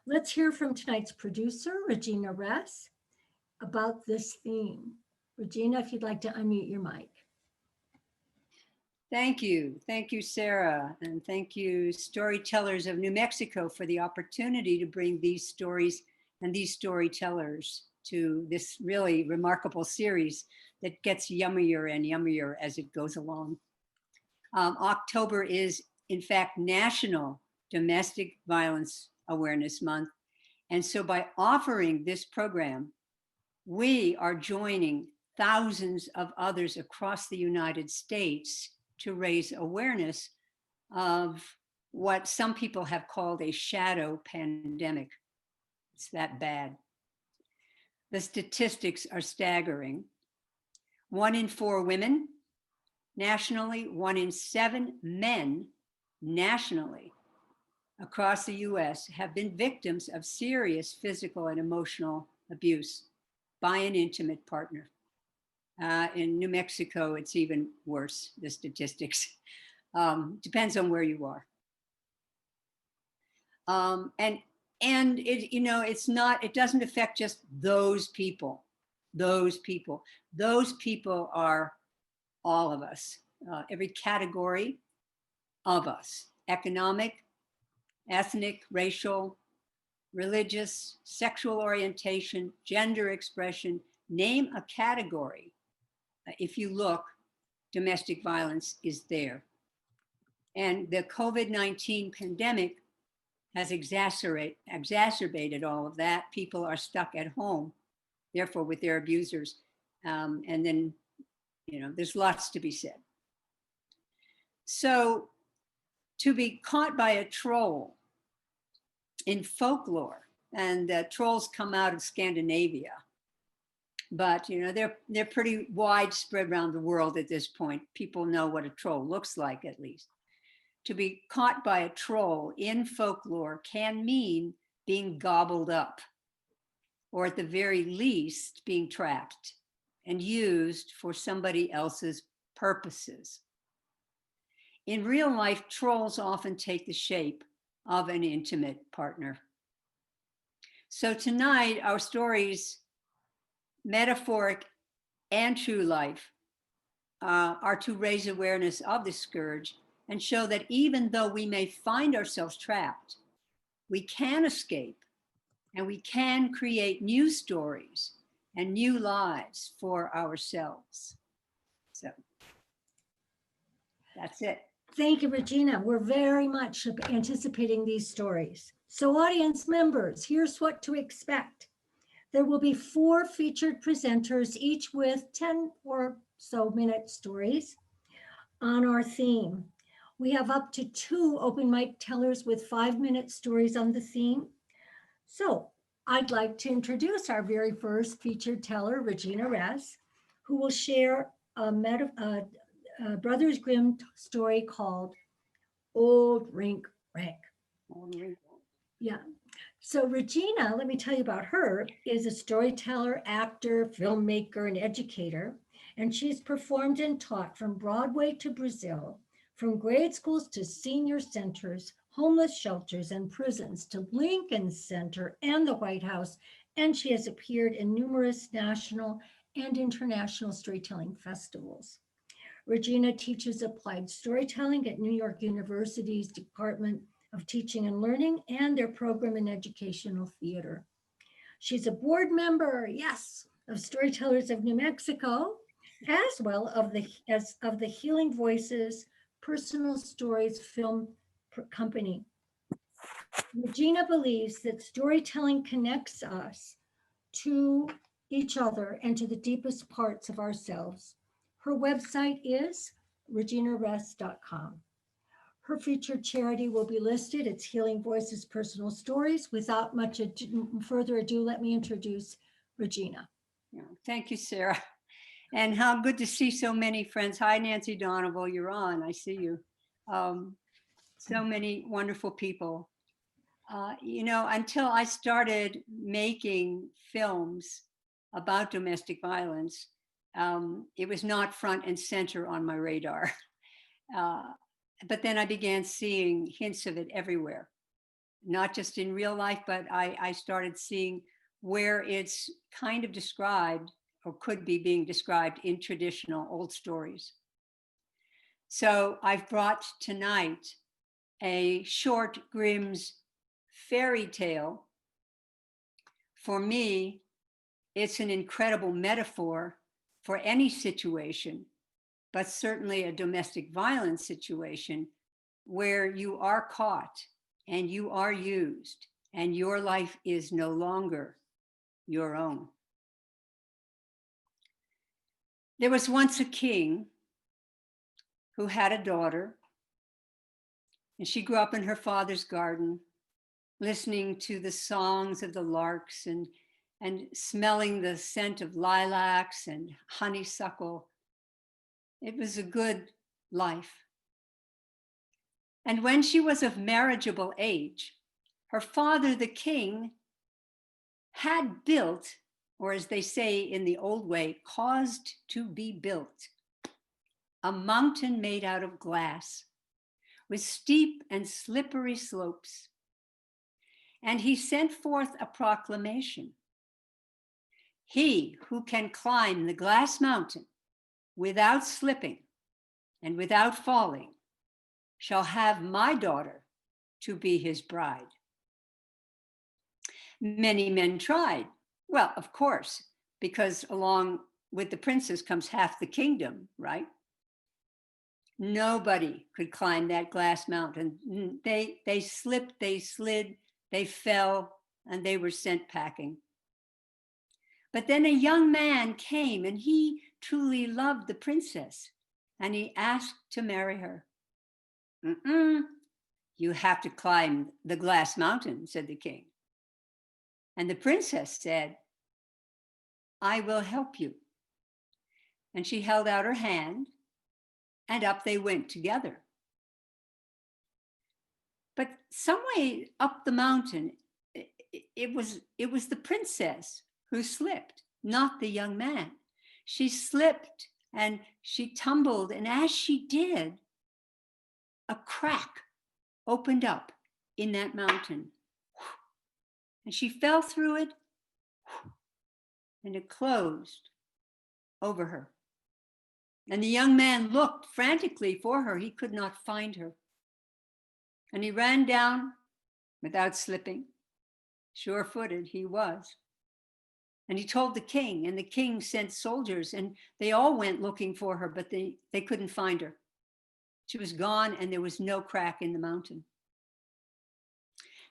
Let's hear from tonight's producer, reginaress, about this theme. Regina, if you'd like to unmute your mic. Thank you. Thank you, Sarah. And thank you, Storytellers of New Mexico, for the opportunity to bring these stories and these storytellers to this really remarkable series that gets yummier and yummier as it goes along. October is, in fact, National Domestic Violence Awareness Month. And so by offering this program, we are joining thousands of others across the United States to raise awareness of what some people have called a shadow pandemic. It's that bad. The statistics are staggering. 1 in 4 women nationally, 1 in 7 men nationally across the US have been victims of serious physical and emotional abuse by an intimate partner. In New Mexico, it's even worse, the statistics. Depends on where you are. And it, it's not, it doesn't affect just those people. Those people are all of us, every category of us: economic, ethnic, racial, religious, sexual orientation, gender expression. Name a category. If you look, domestic violence is there. And the COVID-19 pandemic has exacerbated all of that. People are stuck at home, therefore, with their abusers. And then, there's lots to be said. So to be caught by a troll in folklore, and trolls come out of Scandinavia, but they're pretty widespread around the world at this point. People know what a troll looks like, at least. To be caught by a troll in folklore can mean being gobbled up, or at the very least, being trapped and used for somebody else's purposes. In real life, trolls often take the shape of an intimate partner. So tonight, our stories, metaphoric and true life, are to raise awareness of the scourge and show that even though we may find ourselves trapped, we can escape and we can create new stories and new lives for ourselves. So that's it. Thank you, Regina. We're very much anticipating these stories. So audience members, here's what to expect. There will be 4 featured presenters, each with 10 or so minute stories on our theme. We have up to 2 open mic tellers with 5-minute stories on the theme. So I'd like to introduce our very first featured teller, reginaress, who will share a Brothers Grimm story called Old Rink Rank. Yeah. So Regina, let me tell you about her, is a storyteller, actor, filmmaker, and educator. And she's performed and taught from Broadway to Brazil, from grade schools to senior centers, homeless shelters and prisons to Lincoln Center and the White House. And she has appeared in numerous national and international storytelling festivals. Regina teaches applied storytelling at New York University's Department of Teaching and Learning and their program in educational theater. She's a board member, yes, of Storytellers of New Mexico, as well as of the Healing Voices Personal Stories Film Company. Regina believes that storytelling connects us to each other and to the deepest parts of ourselves. Her website is reginaress.com. Her featured charity will be listed. It's Healing Voices Personal Stories. Without much further ado, let me introduce Regina. Thank you, Sarah. And how good to see so many friends. Hi, Nancy Donoval, you're on. I see you. So many wonderful people. Until I started making films about domestic violence, it was not front and center on my radar. But then I began seeing hints of it everywhere. not just in real life, but I started seeing where it's kind of described or could be being described in traditional old stories. So I've brought tonight a short Grimm's fairy tale. For me, it's an incredible metaphor for any situation, but certainly a domestic violence situation where you are caught and you are used and your life is no longer your own. There was once a king who had a daughter, and she grew up in her father's garden, listening to the songs of the larks and smelling the scent of lilacs and honeysuckle. It was a good life. And when she was of marriageable age, her father, the king, had built, or as they say in the old way, caused to be built, a mountain made out of glass with steep and slippery slopes. And he sent forth a proclamation. He who can climb the glass mountain without slipping and without falling shall have my daughter to be his bride. Many men tried. Well, of course, because along with the princess comes half the kingdom, right? Nobody could climb that glass mountain. They slipped, they slid, they fell, and they were sent packing. But then a young man came, and he truly loved the princess, and he asked to marry her. You have to climb the glass mountain, said the king. And the princess said, I will help you. And she held out her hand, and up they went together. But some way up the mountain, it was the princess who slipped, not the young man. She slipped and she tumbled, and as she did, a crack opened up in that mountain. And she fell through it, and it closed over her. And the young man looked frantically for her. He could not find her. And he ran down without slipping. Sure-footed he was. And he told the king, and the king sent soldiers, and they all went looking for her, but they couldn't find her. She was gone, and there was no crack in the mountain.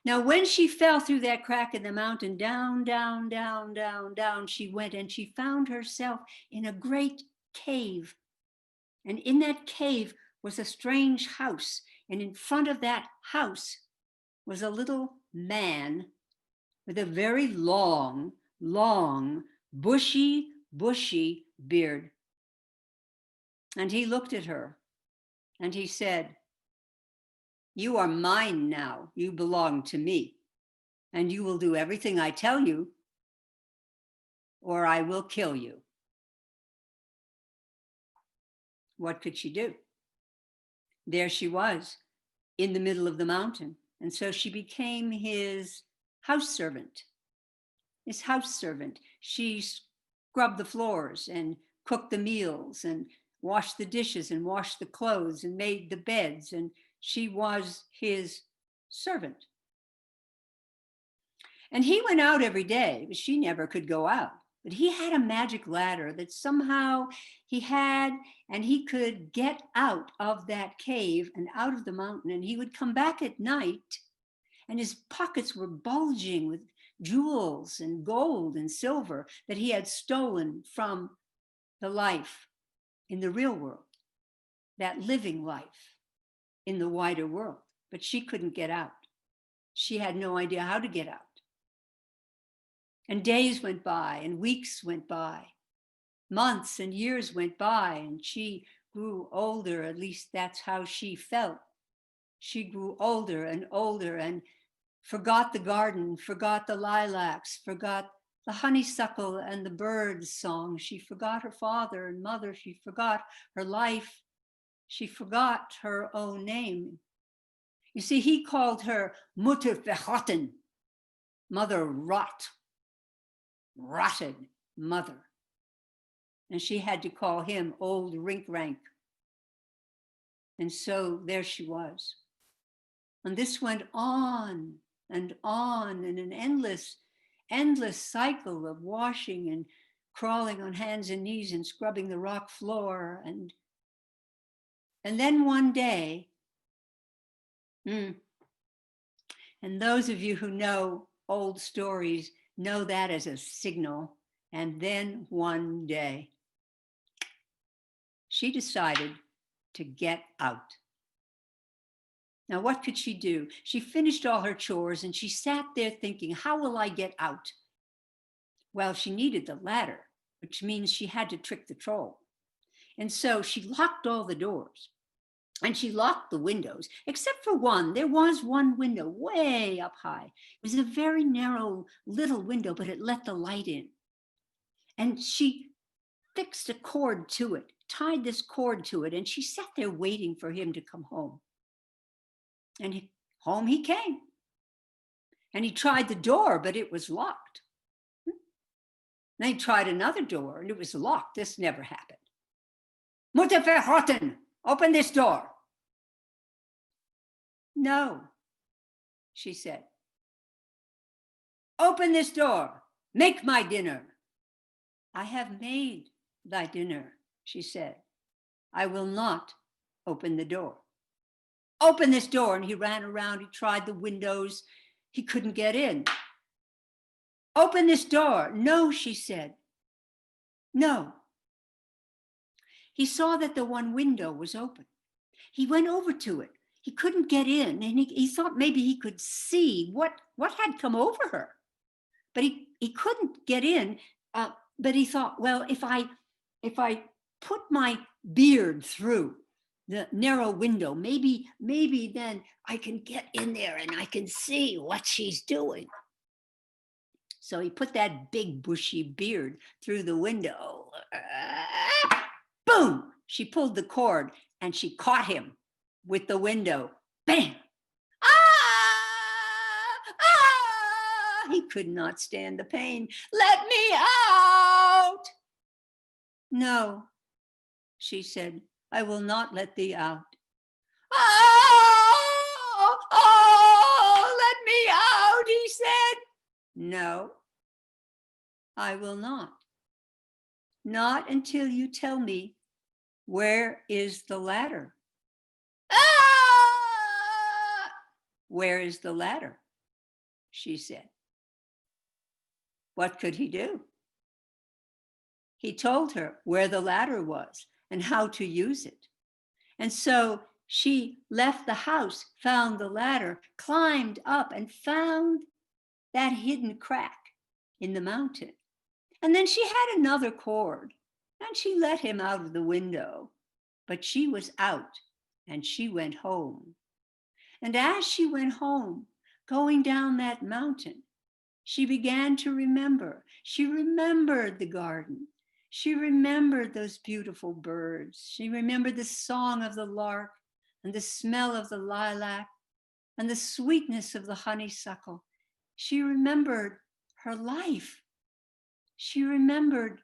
Now, when she fell through that crack in the mountain, down, down, down, down, down she went, and she found herself in a great cave. And in that cave was a strange house, and in front of that house was a little man with a very long, bushy beard. And he looked at her, and he said, you are mine now. You belong to me. And you will do everything I tell you, or I will kill you. What could she do? There she was in the middle of the mountain. And so she became his house servant. She scrubbed the floors and cooked the meals and washed the dishes and washed the clothes and made the beds, and she was his servant. And he went out every day, but she never could go out. But he had a magic ladder that somehow he had, and he could get out of that cave and out of the mountain, and he would come back at night, and his pockets were bulging with jewels and gold and silver that he had stolen from the life in the real world, that living life in the wider world. But she couldn't get out. She had no idea how to get out. And days went by, and weeks went by, months and years went by, and she grew older. At least that's how she felt. She grew older and forgot the garden, forgot the lilacs, forgot the honeysuckle and the birds' song. She forgot her father and mother. She forgot her life. She forgot her own name. You see, he called her Mutter verrotten, mother rot, rotted mother. And she had to call him old rink rank. And so there she was. And this went on and on in an endless cycle of washing and crawling on hands and knees and scrubbing the rock floor. And then one day, and those of you who know old stories know that as a signal. And then one day, she decided to get out. Now, what could she do? She finished all her chores and she sat there thinking, how will I get out? Well, she needed the ladder, which means she had to trick the troll. And so she locked all the doors and she locked the windows, except for one. There was one window way up high. It was a very narrow little window, but it let the light in. And she fixed a cord to it, tied this cord to it, and she sat there waiting for him to come home. And home he came. And he tried the door, but it was locked. Then he tried another door, and it was locked. This never happened. Mutter verrotten, open this door. No, she said. Open this door, make my dinner. I have made thy dinner, she said. I will not open the door. Open this door. And he ran around, he tried the windows, he couldn't get in. Open this door. No, she said. No. He saw that the one window was open. He went over to it. He couldn't get in, and he thought maybe he could see what had come over her. But he couldn't get in, but he thought, well, if I put my beard through the narrow window, maybe then I can get in there and I can see what she's doing. So he put that big bushy beard through the window. Boom! She pulled the cord and she caught him with the window. Bam! Ah! He could not stand the pain. Let me out! No, she said, I will not let thee out. Oh, let me out, he said. No, I will not. Not until you tell me, where is the ladder? Ah! Where is the ladder? She said. What could he do? He told her where the ladder was and how to use it. And so she left the house, found the ladder, climbed up and found that hidden crack in the mountain. And then she had another cord and she let him out of the window, but she was out and she went home. And as she went home, going down that mountain, she began to remember. She remembered the garden. She remembered those beautiful birds. She remembered the song of the lark and the smell of the lilac and the sweetness of the honeysuckle. She remembered her life. She remembered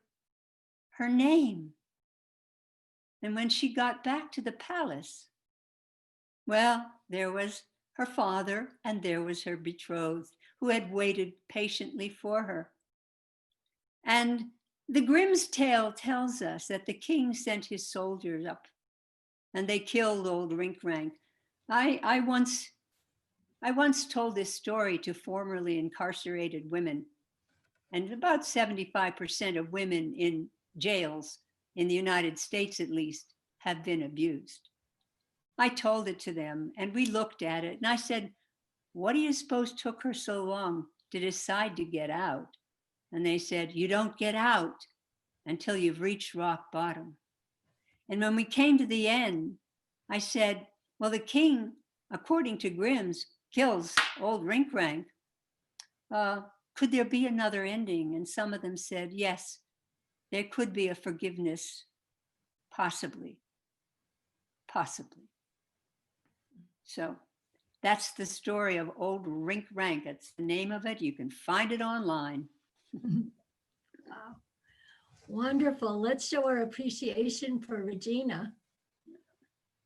her name. And when she got back to the palace, well, there was her father and there was her betrothed who had waited patiently for her. And the Grimm's tale tells us that the king sent his soldiers up and they killed old Rinkrank. I once told this story to formerly incarcerated women, and about 75% of women in jails, in the United States at least, have been abused. I told it to them and we looked at it and I said, what do you suppose took her so long to decide to get out? And they said, you don't get out until you've reached rock bottom. And when we came to the end, I said, well, the king, according to Grimm's, kills old Rinkrank. Could there be another ending? And some of them said, yes, there could be a forgiveness, possibly. So That's the story of Old Rink Rank. That's the name of it. You can find it online. Wow. Wonderful. Let's show our appreciation for Regina.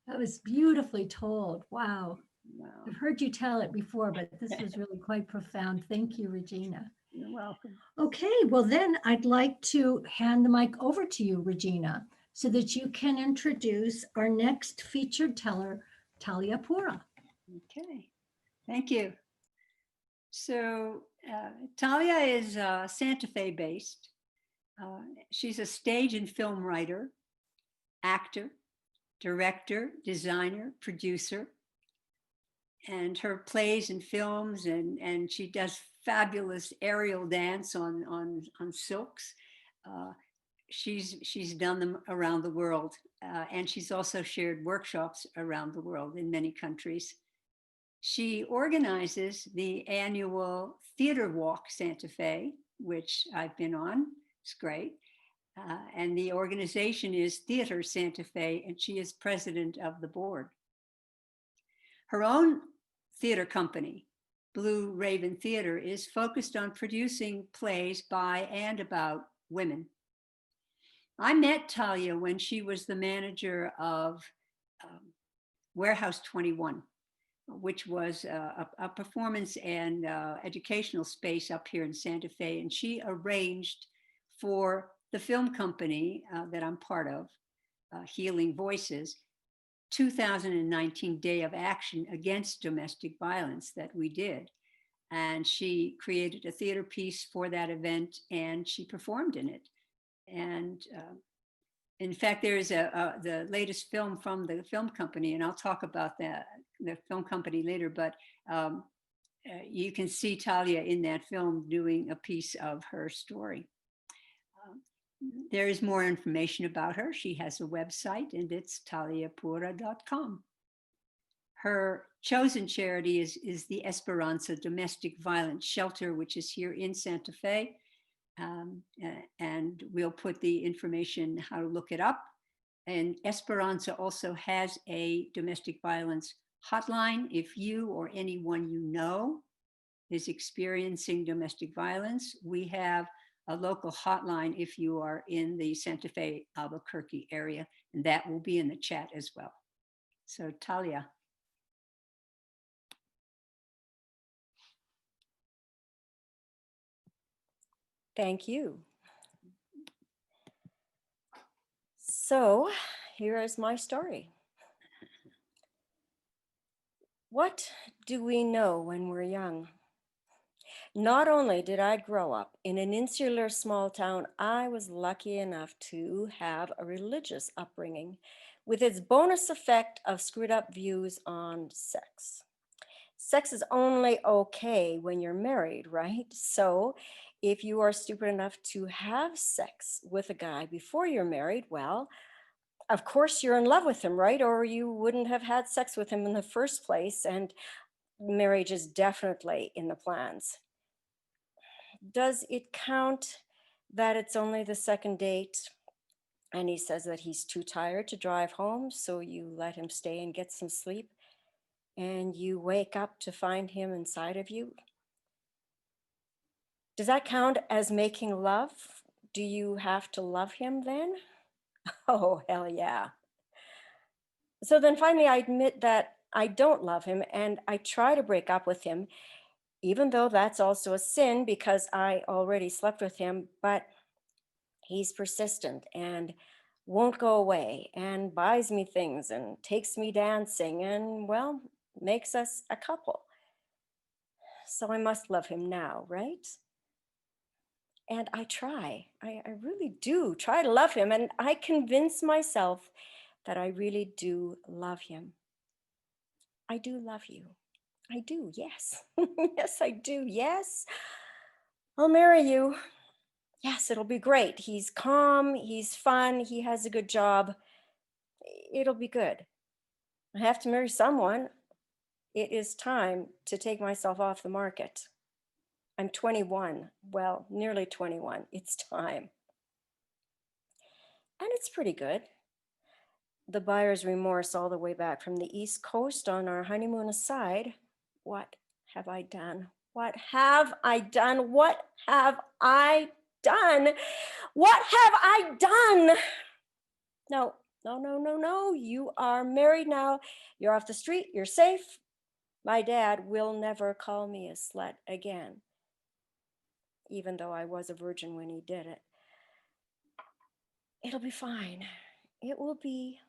That was beautifully told. Wow. Wow. I've heard you tell it before, but this was really quite profound. Thank you, Regina. You're welcome. Okay, well then I'd like to hand the mic over to you, Regina, so that you can introduce our next featured teller, Talia Pura. Okay, thank you. So Talia is Santa Fe based. She's a stage and film writer, actor, director, designer, producer, and her plays and films, and she does fabulous aerial dance on silks. She's done them around the world, and she's also shared workshops around the world in many countries. She organizes the annual Theater Walk Santa Fe, which I've been on. It's great. And the organization is Theater Santa Fe, and she is president of the board. Her own theater company, Blue Raven Theater, is focused on producing plays by and about women. I met Talia when she was the manager of Warehouse 21, which was a performance and educational space up here in Santa Fe. And she arranged for the film company that I'm part of, Healing Voices, 2019 Day of Action Against Domestic Violence that we did. And she created a theater piece for that event, and she performed in it. And in fact, there is the latest film from the film company, and I'll talk about the film company later, but you can see Talia in that film doing a piece of her story. There is more information about her. She has a website, and it's taliapura.com. Her chosen charity is the Esperanza Domestic Violence Shelter, which is here in Santa Fe. And we'll put the information how to look it up. And Esperanza also has a domestic violence hotline. If you or anyone you know is experiencing domestic violence, we have a local hotline if you are in the Santa Fe, Albuquerque area, and that will be in the chat as well. So Talia. Thank you. So here is my story. What do we know when we're young? Not only did I grow up in an insular small town, I was lucky enough to have a religious upbringing with its bonus effect of screwed up views on sex. Sex is only okay when you're married, right? So if you are stupid enough to have sex with a guy before you're married, well, of course you're in love with him, right? Or you wouldn't have had sex with him in the first place, and marriage is definitely in the plans. Does it count that it's only the second date and he says that he's too tired to drive home, so you let him stay and get some sleep, and you wake up to find him inside of you? Does that count as making love? Do you have to love him then? Oh, hell yeah. So then finally I admit that I don't love him, and I try to break up with him, even though that's also a sin because I already slept with him, but he's persistent and won't go away and buys me things and takes me dancing and, well, makes us a couple. So I must love him now, right? And I try, I really do try to love him, and I convince myself that I really do love him. I do love you. I do, yes. Yes, I do, yes. I'll marry you. Yes, it'll be great. He's calm, he's fun, he has a good job. It'll be good. I have to marry someone. It is time to take myself off the market. I'm 21, well, nearly 21. It's time. And it's pretty good. The buyer's remorse all the way back from the East Coast on our honeymoon aside, what have I done? What have I done? What have I done? What have I done? No, no, no, no, no. You are married now. You're off the street. You're safe. My dad will never call me a slut again, even though I was a virgin when he did it. It'll be fine. It will be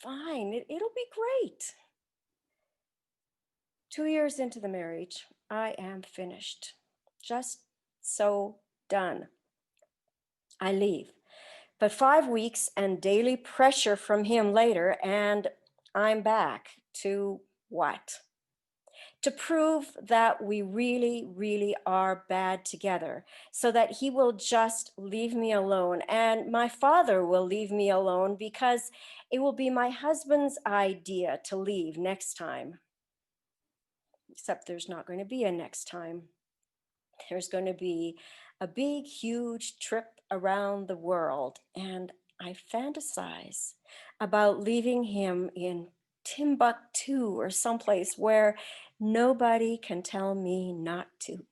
fine. It'll be great. 2 years into the marriage, I am finished. Just so done. I leave. But 5 weeks and daily pressure from him later, and I'm back to what? To prove that we really, really are bad together, so that he will just leave me alone. And my father will leave me alone because it will be my husband's idea to leave next time. Except there's not going to be a next time. There's going to be a big, huge trip around the world. And I fantasize about leaving him in Timbuktu or someplace where nobody can tell me not to.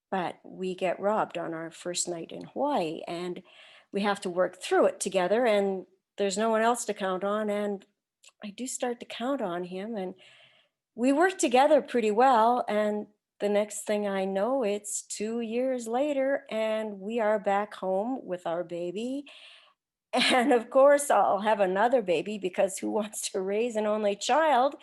But we get robbed on our first night in Hawaii, and we have to work through it together, and there's no one else to count on. And I do start to count on him, and we work together pretty well. And the next thing I know, it's 2 years later, and we are back home with our baby. And of course, I'll have another baby, because who wants to raise an only child?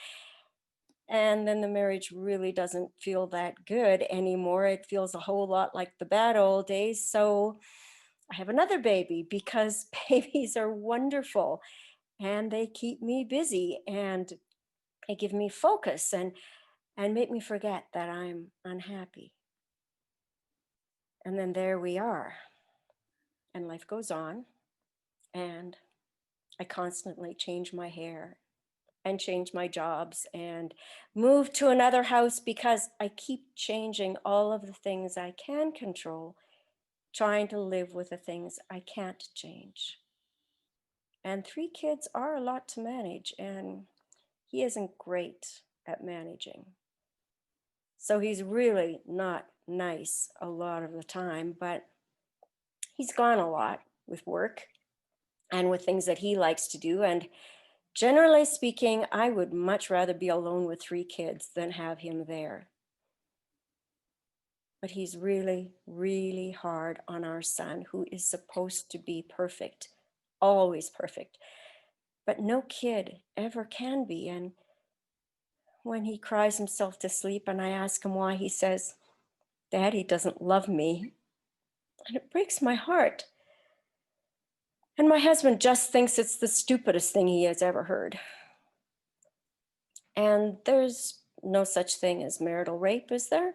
And then the marriage really doesn't feel that good anymore. It feels a whole lot like the bad old days. So I have another baby, because babies are wonderful and they keep me busy and they give me focus and make me forget that I'm unhappy. And then there we are. And life goes on. And I constantly change my hair and change my jobs and move to another house, because I keep changing all of the things I can control, trying to live with the things I can't change. And 3 kids are a lot to manage, and he isn't great at managing. So he's really not nice a lot of the time, but he's gone a lot with work and with things that he likes to do. And generally speaking, I would much rather be alone with 3 kids than have him there. But he's really, really hard on our son, who is supposed to be perfect, always perfect. But no kid ever can be. And when he cries himself to sleep and I ask him why, he says, "Daddy doesn't love me." And it breaks my heart. And my husband just thinks it's the stupidest thing he has ever heard. And there's no such thing as marital rape, is there?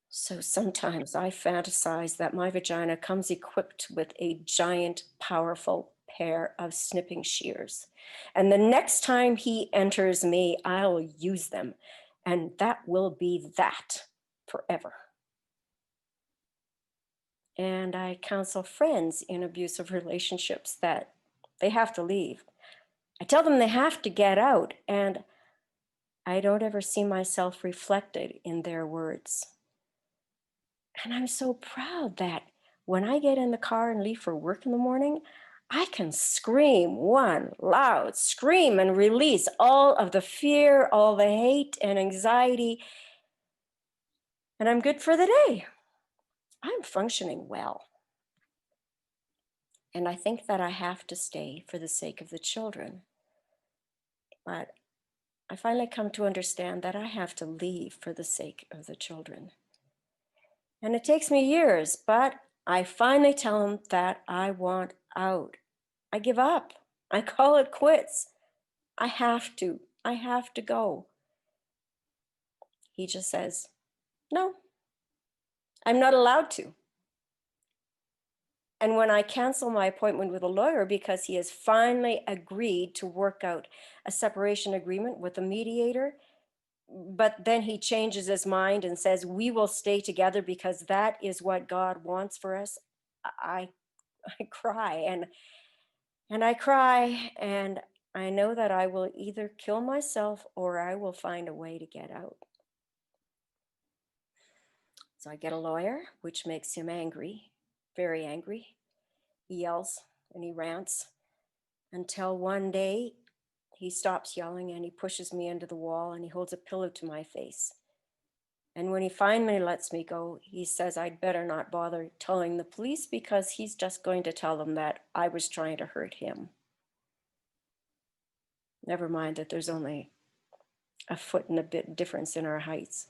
So sometimes I fantasize that my vagina comes equipped with a giant, powerful pair of snipping shears. And the next time he enters me, I'll use them. And that will be that forever. And I counsel friends in abusive relationships that they have to leave. I tell them they have to get out, and I don't ever see myself reflected in their words. And I'm so proud that when I get in the car and leave for work in the morning, I can scream one loud scream and release all of the fear, all the hate and anxiety. And I'm good for the day. I'm functioning well. And I think that I have to stay for the sake of the children. But I finally come to understand that I have to leave for the sake of the children. And it takes me years, but I finally tell him that I want out. I give up. I call it quits. I have to go. He just says, "No, I'm not allowed to." And when I cancel my appointment with a lawyer because he has finally agreed to work out a separation agreement with a mediator, but then he changes his mind and says, "We will stay together because that is what God wants for us," I cry and I cry and I know that I will either kill myself or I will find a way to get out. So I get a lawyer, which makes him angry, very angry. He yells and he rants until one day he stops yelling and he pushes me into the wall and he holds a pillow to my face. And when he finally lets me go, he says I'd better not bother telling the police because he's just going to tell them that I was trying to hurt him. Never mind that there's only a foot and a bit difference in our heights.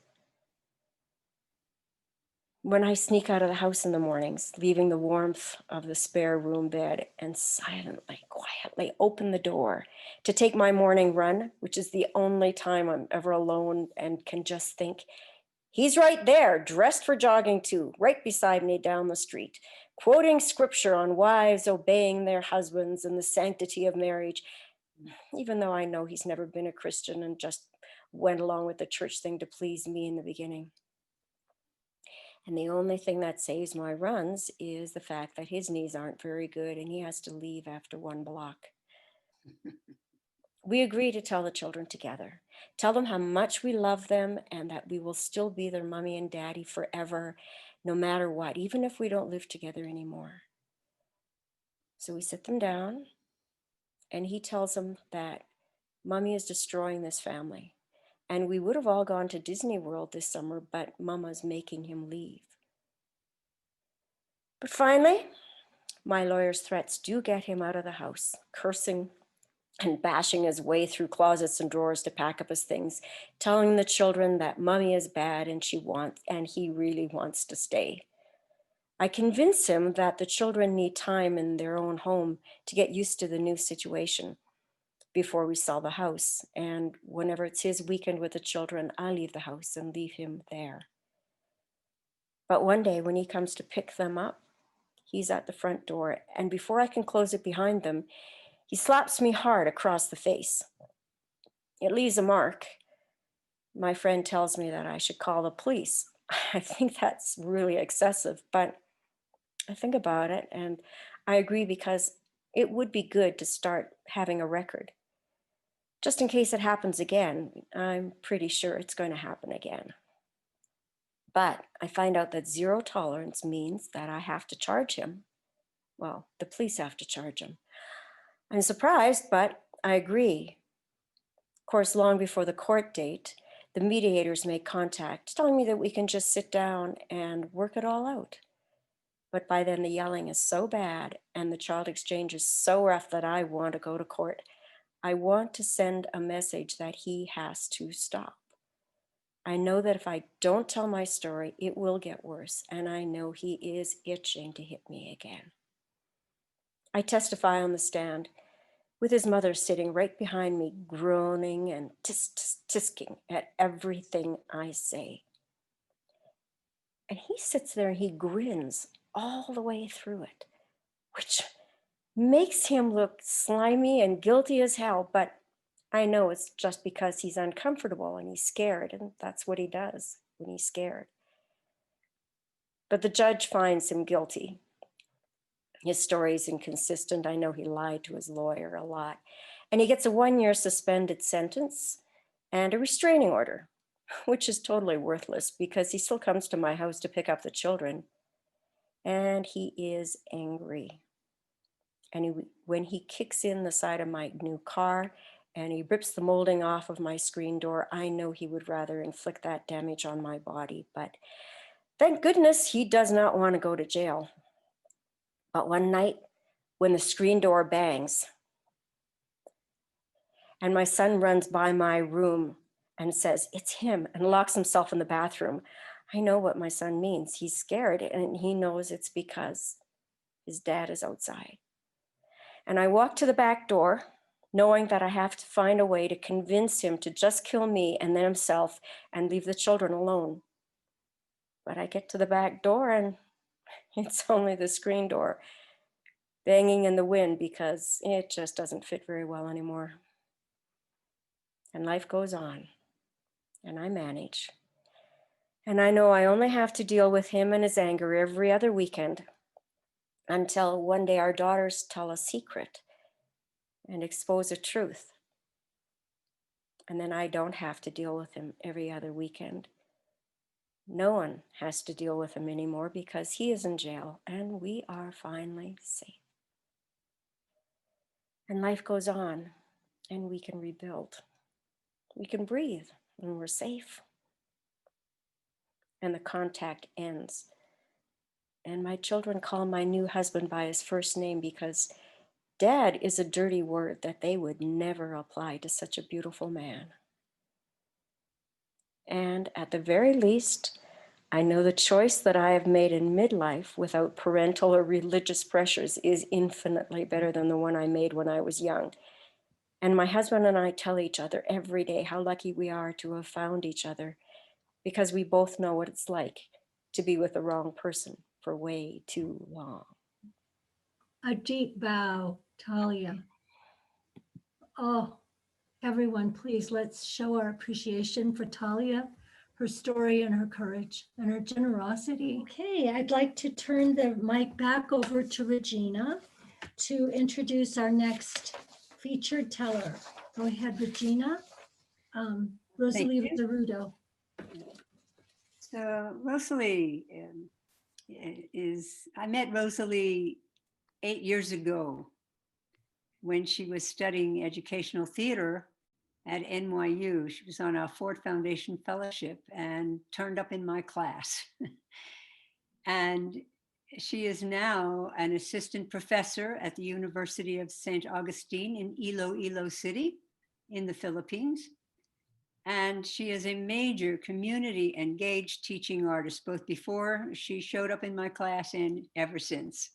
When I sneak out of the house in the mornings, leaving the warmth of the spare room bed and silently, quietly open the door to take my morning run, which is the only time I'm ever alone and can just think, he's right there, dressed for jogging too, right beside me down the street, quoting scripture on wives obeying their husbands and the sanctity of marriage, even though I know he's never been a Christian and just went along with the church thing to please me in the beginning. And the only thing that saves my runs is the fact that his knees aren't very good and he has to leave after one block. We agree to tell the children together, tell them how much we love them and that we will still be their mommy and daddy forever, no matter what, even if we don't live together anymore. So we sit them down and he tells them that mommy is destroying this family. And we would have all gone to Disney World this summer, but mama's making him leave. But finally, my lawyer's threats do get him out of the house, cursing and bashing his way through closets and drawers to pack up his things, telling the children that mommy is bad and he really wants to stay. I convince him that the children need time in their own home to get used to the new situation before we sell the house. And whenever it's his weekend with the children, I leave the house and leave him there. But one day when he comes to pick them up, he's at the front door, and before I can close it behind them, he slaps me hard across the face. It leaves a mark. My friend tells me that I should call the police. I think that's really excessive, but I think about it and I agree because it would be good to start having a record. Just in case it happens again, I'm pretty sure it's going to happen again. But I find out that zero tolerance means that I have to charge him. Well, the police have to charge him. I'm surprised, but I agree. Of course, long before the court date, the mediators make contact, telling me that we can just sit down and work it all out. But by then the yelling is so bad and the child exchange is so rough that I want to go to court. I want to send a message that he has to stop. I know that if I don't tell my story, it will get worse, and I know he is itching to hit me again. I testify on the stand with his mother sitting right behind me, groaning and tisking at everything I say. And he sits there and he grins all the way through it, which makes him look slimy and guilty as hell, but I know it's just because he's uncomfortable and he's scared, and that's what he does when he's scared. But the judge finds him guilty. His story is inconsistent. I know he lied to his lawyer a lot. And he gets a 1-year suspended sentence and a restraining order, which is totally worthless because he still comes to my house to pick up the children. And he is angry. And when he kicks in the side of my new car and he rips the molding off of my screen door, I know he would rather inflict that damage on my body. But thank goodness he does not want to go to jail. But one night when the screen door bangs and my son runs by my room and says, "It's him," and locks himself in the bathroom, I know what my son means. He's scared and he knows it's because his dad is outside. And I walk to the back door knowing that I have to find a way to convince him to just kill me and then himself and leave the children alone. But I get to the back door and it's only the screen door banging in the wind because it just doesn't fit very well anymore. And life goes on, and I manage. And I know I only have to deal with him and his anger every other weekend until one day our daughters tell a secret and expose a truth. And then I don't have to deal with him every other weekend. No one has to deal with him anymore because he is in jail and we are finally safe. And life goes on and we can rebuild. We can breathe and we're safe. And the contact ends. And my children call my new husband by his first name because dad is a dirty word that they would never apply to such a beautiful man. And at the very least, I know the choice that I have made in midlife without parental or religious pressures is infinitely better than the one I made when I was young. And my husband and I tell each other every day how lucky we are to have found each other because we both know what it's like to be with the wrong person for way too long. A deep bow, Talia. Oh, everyone, please, let's show our appreciation for Talia, her story and her courage and her generosity. Okay, I'd like to turn the mic back over to Regina to introduce our next featured teller. Go ahead, Regina. Rosalie Zerrudo. So Rosalie I met Rosalie 8 years ago when she was studying educational theater at NYU. She was on a Ford Foundation Fellowship and turned up in my class. And she is now an assistant professor at the University of St. Augustine in Iloilo City in the Philippines. And she is a major community engaged teaching artist, both before she showed up in my class and ever since.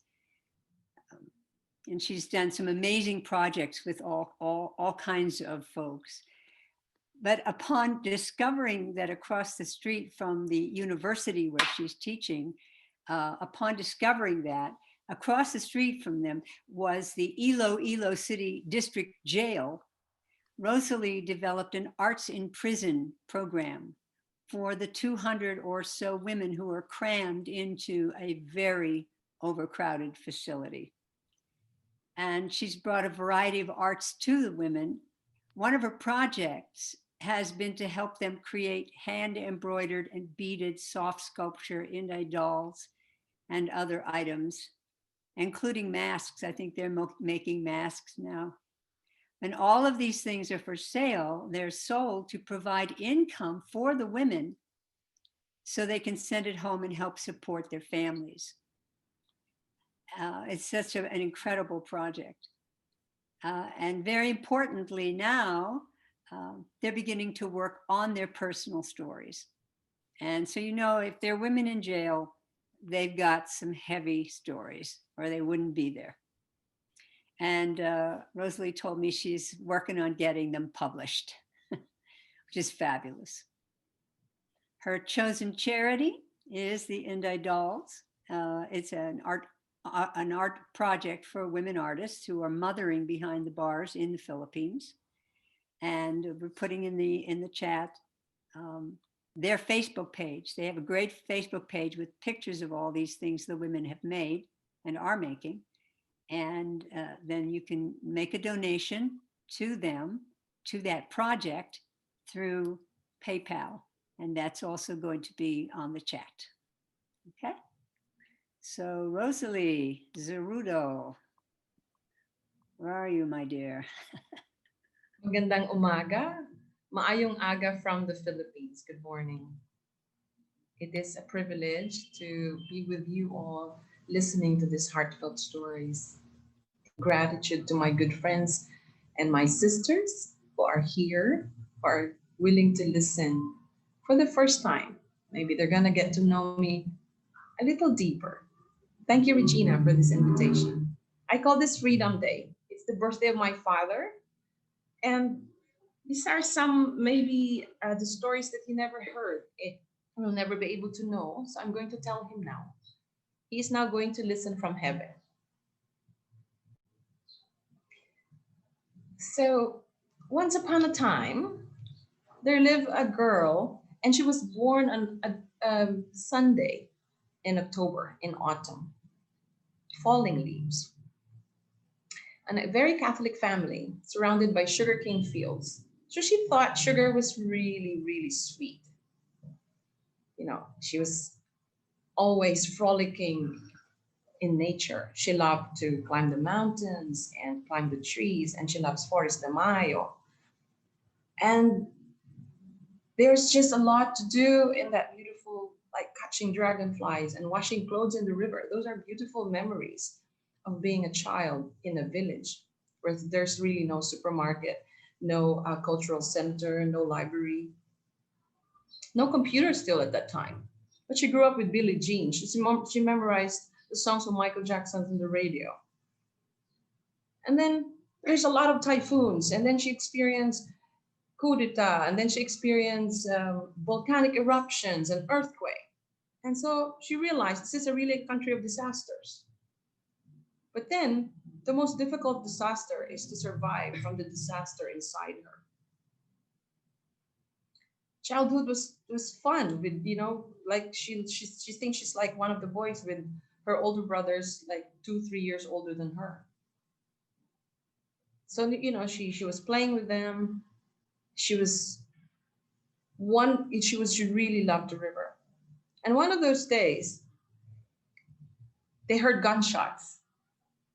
And she's done some amazing projects with all kinds of folks. But upon discovering that across the street from the university where she's teaching, upon discovering that across the street from them was the Iloilo City District Jail, Rosalie developed an Arts in Prison program for the 200 or so women who are crammed into a very overcrowded facility. And she's brought a variety of arts to the women. One of her projects has been to help them create hand-embroidered and beaded soft sculpture Indai dolls and other items, including masks. I think they're making masks now. And all of these things are for sale. They're sold to provide income for the women so they can send it home and help support their families. It's such an incredible project. And very importantly now, they're beginning to work on their personal stories. And so, you know, if they're women in jail, they've got some heavy stories or they wouldn't be there. And Rosalie told me she's working on getting them published, which is fabulous. Her chosen charity is the Indai Dolls. It's an art project for women artists who are mothering behind the bars in the Philippines. And we're putting in the chat their Facebook page. They have a great Facebook page with pictures of all these things the women have made and are making. And then you can make a donation to them, to that project through PayPal. And that's also going to be on the chat. Okay. So Rosalie Zerrudo, where are you, my dear? Magandang umaga. Maayong aga from the Philippines. Good morning. It is a privilege to be with you all listening to these heartfelt stories. Gratitude to my good friends and my sisters who are here, who are willing to listen for the first time. Maybe they're going to get to know me a little deeper. Thank you, Regina, for this invitation. I call this Freedom Day. It's the birthday of my father. And these are some, maybe the stories that he never heard. It will never be able to know. So I'm going to tell him now. He is now going to listen from heaven. So once upon a time, there lived a girl, and she was born on a Sunday in October, in autumn, falling leaves. and a very Catholic family surrounded by sugarcane fields. So she thought sugar was really, really sweet. You know, she was always frolicking in nature. She loved to climb the mountains and climb the trees, and she loves Forest de Mayo. And there's just a lot to do in that beautiful, like catching dragonflies and washing clothes in the river. Those are beautiful memories of being a child in a village where there's really no supermarket, no cultural center, no library, no computer still at that time. But she grew up with Billie Jean. She memorized the songs of Michael Jackson on the radio. And then there's a lot of typhoons. And then she experienced coup d'etat. And then she experienced volcanic eruptions and earthquake. And so she realized this is a really country of disasters. But then the most difficult disaster is to survive from the disaster inside her. Childhood was fun with, you know, like she thinks she's like one of the boys with her older brothers, like 2-3 years older than her. So, you know, she was playing with them. She really loved the river. And one of those days, they heard gunshots,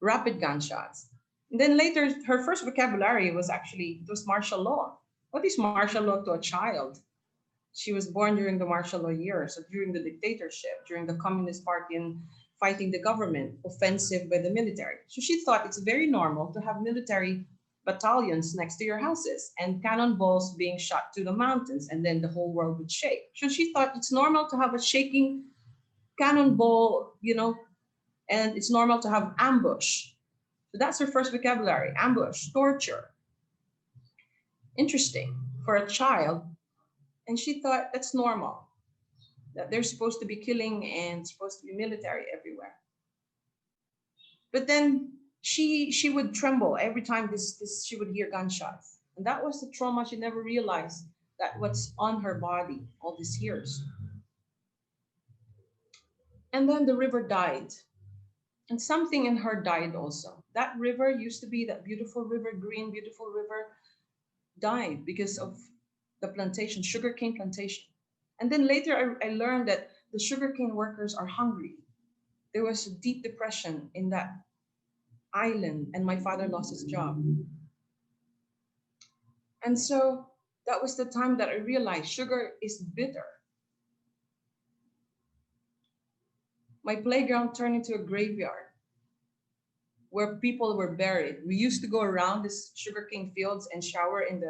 rapid gunshots. And then later, her first vocabulary was martial law. What is martial law to a child? She was born during the martial law years, so during the dictatorship, during the Communist Party and fighting the government, offensive by the military. So she thought it's very normal to have military battalions next to your houses and cannonballs being shot to the mountains, and then the whole world would shake. So she thought it's normal to have a shaking cannonball, you know, and it's normal to have ambush. So that's her first vocabulary: ambush, torture. Interesting for a child. And she thought that's normal, that they're supposed to be killing and supposed to be military everywhere. But then she would tremble every time she would hear gunshots. And that was the trauma. She never realized that what's on her body all these years. And then the river died. And something in her died also. That river used to be that beautiful river, green, beautiful river, died because of the plantation, sugarcane plantation. And then later I learned that the sugarcane workers are hungry. There was a deep depression in that island, and my father lost his job. And so that was the time that I realized sugar is bitter. My playground turned into a graveyard where people were buried. We used to go around this sugarcane fields and shower in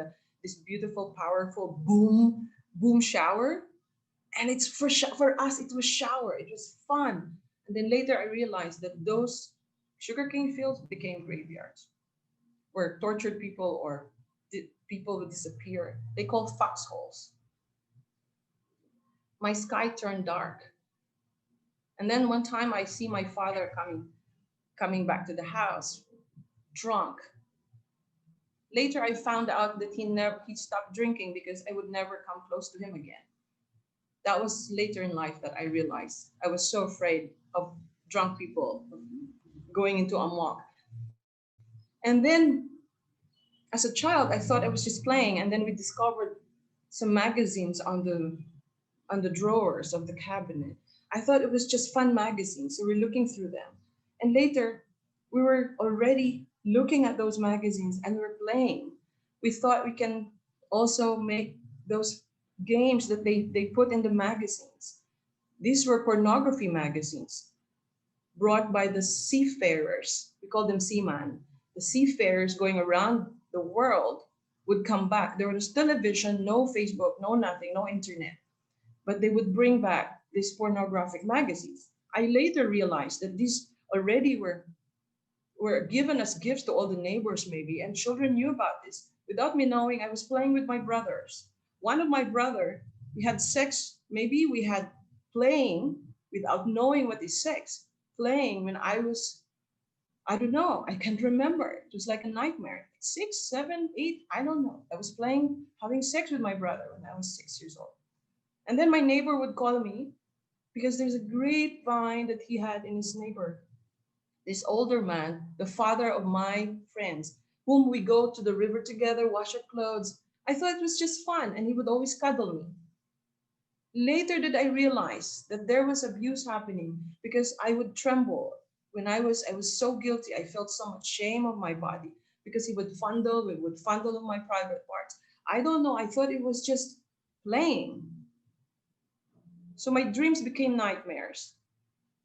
this beautiful, powerful boom shower. And it's for us, it was shower. It was fun. And then later I realized that those sugarcane fields became graveyards where tortured people or people would disappear. They called foxholes. My sky turned dark. And then one time I see my father coming back to the house, drunk. Later, I found out that he stopped drinking because I would never come close to him again. That was later in life that I realized I was so afraid of drunk people going into amok. And then, as a child, I thought I was just playing, and then we discovered some magazines on the drawers of the cabinet. I thought it was just fun magazines, so we're looking through them. And later, we were already looking at those magazines and we're playing. We thought we can also make those games that they put in the magazines. These were pornography magazines brought by the seafarers. We call them seaman. The seafarers going around the world would come back. There was television, no Facebook, no nothing, no internet. But they would bring back these pornographic magazines. I later realized that these already were given as gifts to all the neighbors maybe, and children knew about this. Without me knowing, I was playing with my brothers. One of my brother, we had sex, maybe we had playing without knowing what is sex, playing when I don't know, I can't remember. It was like a nightmare. 6, 7, 8, I don't know. I was playing, having sex with my brother when I was 6 years old. And then my neighbor would call me because there's a grapevine that he had in his neighbor. This older man, the father of my friends, whom we go to the river together, wash our clothes. I thought it was just fun, and he would always cuddle me. Later did I realize that there was abuse happening because I would tremble when I was so guilty. I felt so much shame of my body because we would fondle on my private parts. I don't know. I thought it was just playing. So my dreams became nightmares.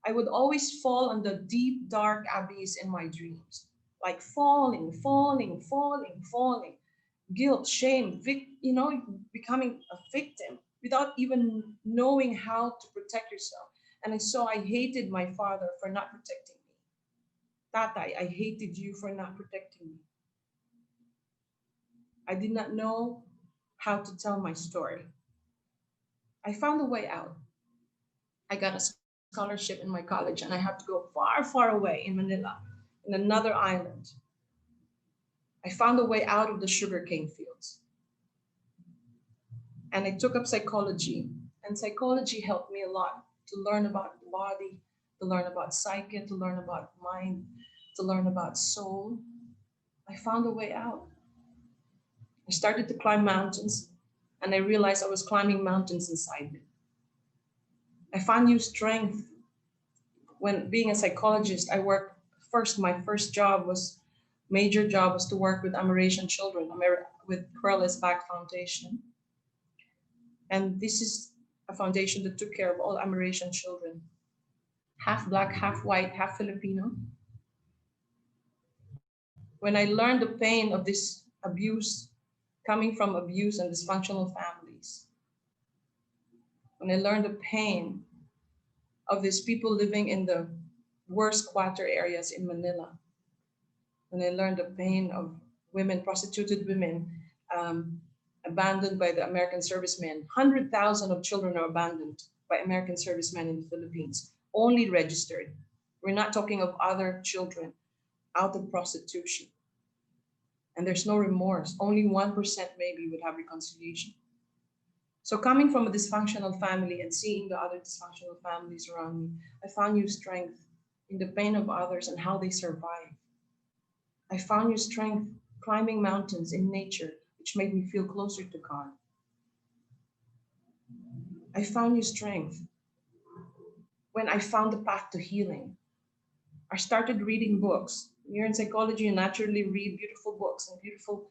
I would always fall on the deep, dark abyss in my dreams, like falling, falling, falling, falling. Guilt, shame, becoming a victim without even knowing how to protect yourself. And I hated my father for not protecting me. Tatay, I hated you for not protecting me. I did not know how to tell my story. I found a way out. I got a scholarship in my college and I have to go far, far away in Manila, in another island. I found a way out of the sugarcane fields. And I took up psychology. And psychology helped me a lot to learn about the body, to learn about psyche, to learn about mind, to learn about soul. I found a way out. I started to climb mountains and I realized I was climbing mountains inside me. I found new strength. When being a psychologist, my first major job was to work with Amerasian children, with Querless Back Foundation. And this is a foundation that took care of all Amerasian children, half Black, half white, half Filipino. When I learned the pain of this abuse, coming from abuse and dysfunctional families, when I learned the pain of these people living in the worst squatter areas in Manila, when I learned the pain of women, prostituted women, abandoned by the American servicemen. 100,000 of children are abandoned by American servicemen in the Philippines, only registered. We're not talking of other children out of prostitution. And there's no remorse. Only 1% maybe would have reconciliation. So coming from a dysfunctional family and seeing the other dysfunctional families around me, I found new strength in the pain of others and how they survive. I found new strength climbing mountains in nature, which made me feel closer to God. I found new strength when I found the path to healing. I started reading books. You're in psychology, you naturally read beautiful books and beautiful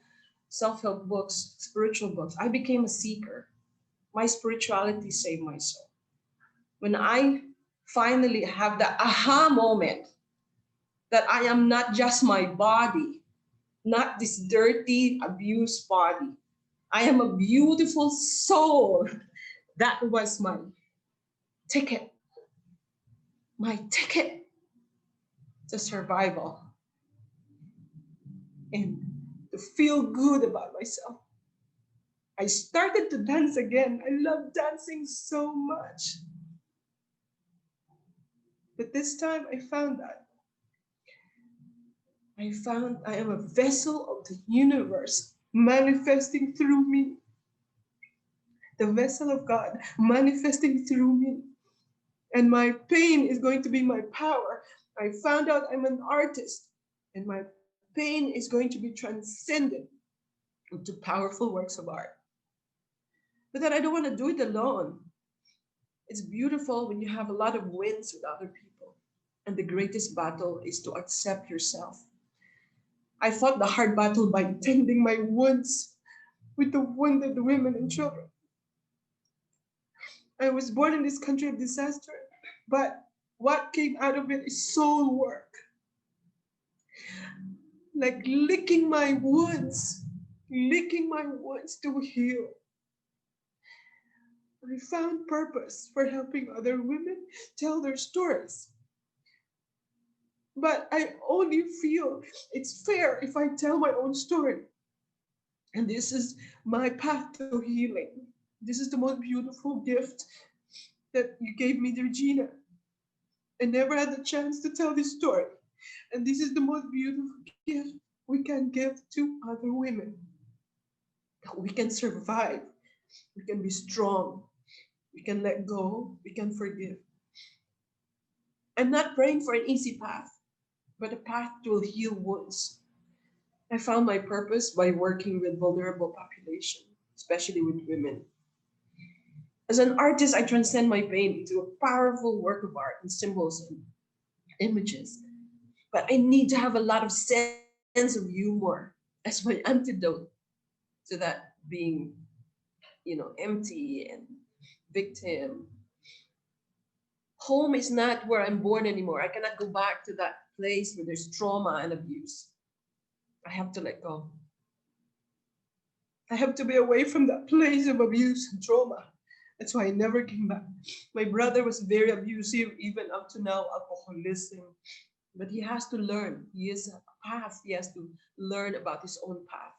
self-help books, spiritual books. I became a seeker. My spirituality saved my soul. When I finally have the aha moment that I am not just my body, not this dirty, abused body. I am a beautiful soul. That was my ticket to survival and to feel good about myself. I started to dance again. I love dancing so much. But this time I found that. I am a vessel of the universe manifesting through me. The vessel of God manifesting through me. And my pain is going to be my power. I found out I'm an artist, and my pain is going to be transcended into powerful works of art. But then I don't want to do it alone. It's beautiful when you have a lot of wins with other people. And the greatest battle is to accept yourself. I fought the hard battle by tending my wounds with the wounded women and children. I was born in this country of disaster, but what came out of it is soul work. Like licking my wounds to heal. I found purpose for helping other women tell their stories. But I only feel it's fair if I tell my own story. And this is my path to healing. This is the most beautiful gift that you gave me, Regina. I never had the chance to tell this story. And this is the most beautiful gift we can give to other women. That we can survive, we can be strong, we can let go, we can forgive. I'm not praying for an easy path. but a path to heal wounds. I found my purpose by working with vulnerable population, especially with women. As an artist, I transcend my pain into a powerful work of art and symbols and images. But I need to have a lot of sense of humor as my antidote to that being, empty and victim. Home is not where I'm born anymore. I cannot go back to that place where there's trauma and abuse. I have to let go. I have to be away from that place of abuse and trauma. That's why I never came back. My brother was very abusive, even up to now, alcoholism. But he has to learn. He has a path. He has to learn about his own path.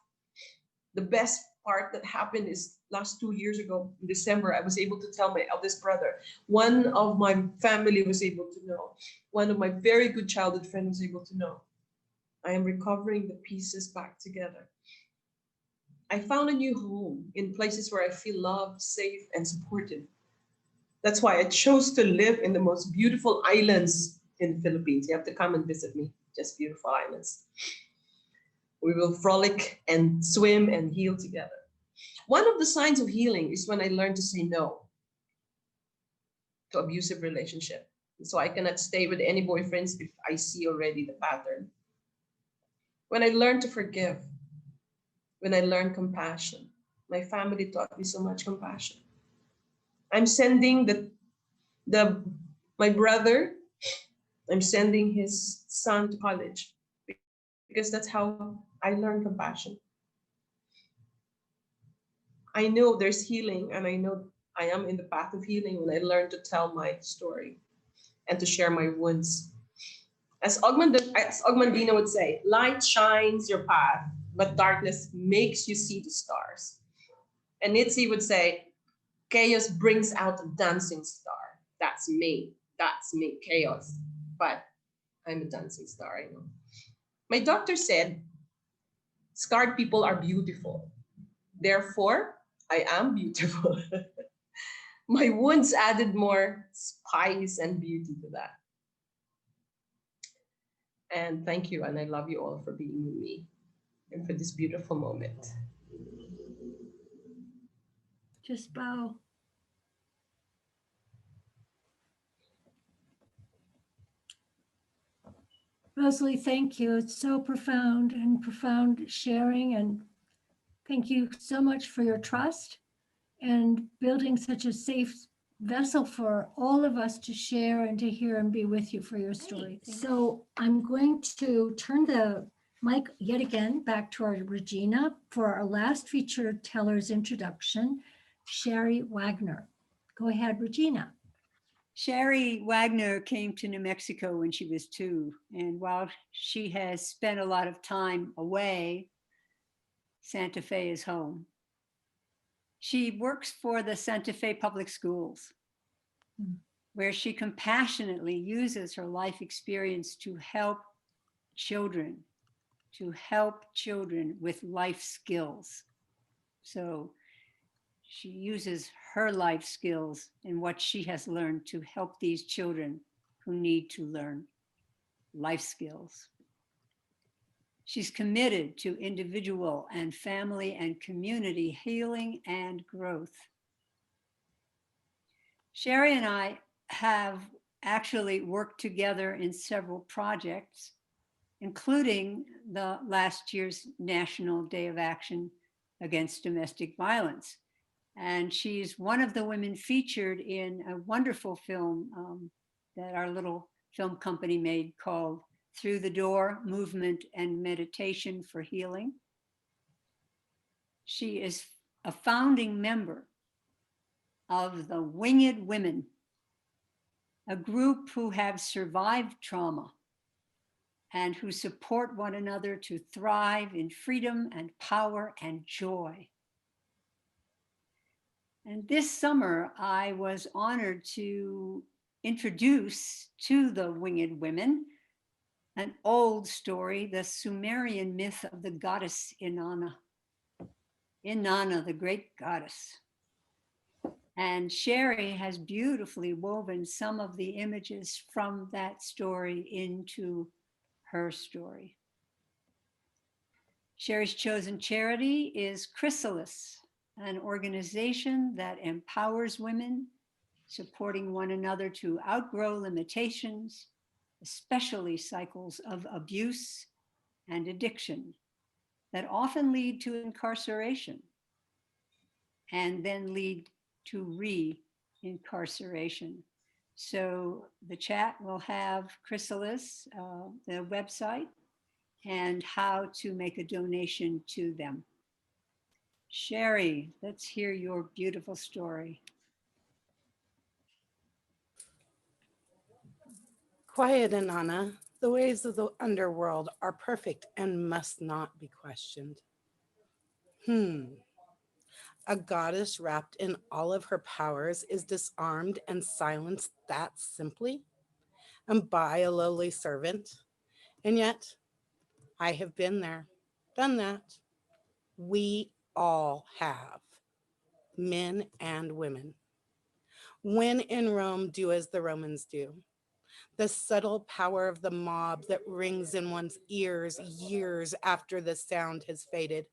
The best part that happened is last 2 years ago in December, I was able to tell my eldest brother. One of my family was able to know. One of my very good childhood friends was able to know. I am recovering the pieces back together. I found a new home in places where I feel loved, safe, and supported. That's why I chose to live in the most beautiful islands in the Philippines. You have to come and visit me. Just beautiful islands. We will frolic and swim and heal together. One of the signs of healing is when I learn to say no to abusive relationship. So I cannot stay with any boyfriends if I see already the pattern. When I learn to forgive, when I learn compassion, my family taught me so much compassion. I'm sending my brother, I'm sending his son to college because that's how I learn compassion. I know there's healing, and I know I am in the path of healing when I learn to tell my story and to share my wounds. As Ogmandino would say, light shines your path, but darkness makes you see the stars. And Nietzsche would say, chaos brings out a dancing star. That's me, chaos. But I'm a dancing star, I know. My doctor said, scarred people are beautiful. Therefore, I am beautiful. My wounds added more spice and beauty to that. And thank you, and I love you all for being with me and for this beautiful moment. Just bow. Rosalie, thank you. It's so profound and profound sharing. And thank you so much for your trust and building such a safe vessel for all of us to share and to hear and be with you for your story. So I'm going to turn the mic yet again back to our Regina for our last featured teller's introduction, Sharl Wagner. Go ahead, Regina. Sharl Wagner came to New Mexico when she was 2, and while she has spent a lot of time away, Santa Fe is home. She works for the Santa Fe Public Schools, where she compassionately uses her life experience to help children with life skills. So she uses her life skills and what she has learned to help these children who need to learn life skills. She's committed to individual and family and community healing and growth. Sharl and I have actually worked together in several projects, including the last year's National Day of Action Against Domestic Violence. And she's one of the women featured in a wonderful film that our little film company made called Through the Door, Movement and Meditation for Healing. She is a founding member of the Winged Women, a group who have survived trauma and who support one another to thrive in freedom and power and joy. And this summer, I was honored to introduce to the Winged Women an old story, the Sumerian myth of the goddess Inanna. Inanna, the great goddess. And Sharl has beautifully woven some of the images from that story into her story. Sherry's chosen charity is Chrysalis, an organization that empowers women, supporting one another to outgrow limitations, especially cycles of abuse and addiction that often lead to incarceration and then lead to re-incarceration. So the chat will have Chrysalis, the website, and how to make a donation to them. Sherry, let's hear your beautiful story. Quiet, Inanna. The ways of the underworld are perfect and must not be questioned. A goddess wrapped in all of her powers is disarmed and silenced that simply, and by a lowly servant. And yet, I have been there, done that. We all have, men and women. When in Rome, do as the Romans do. The subtle power of the mob that rings in one's ears years after the sound has faded.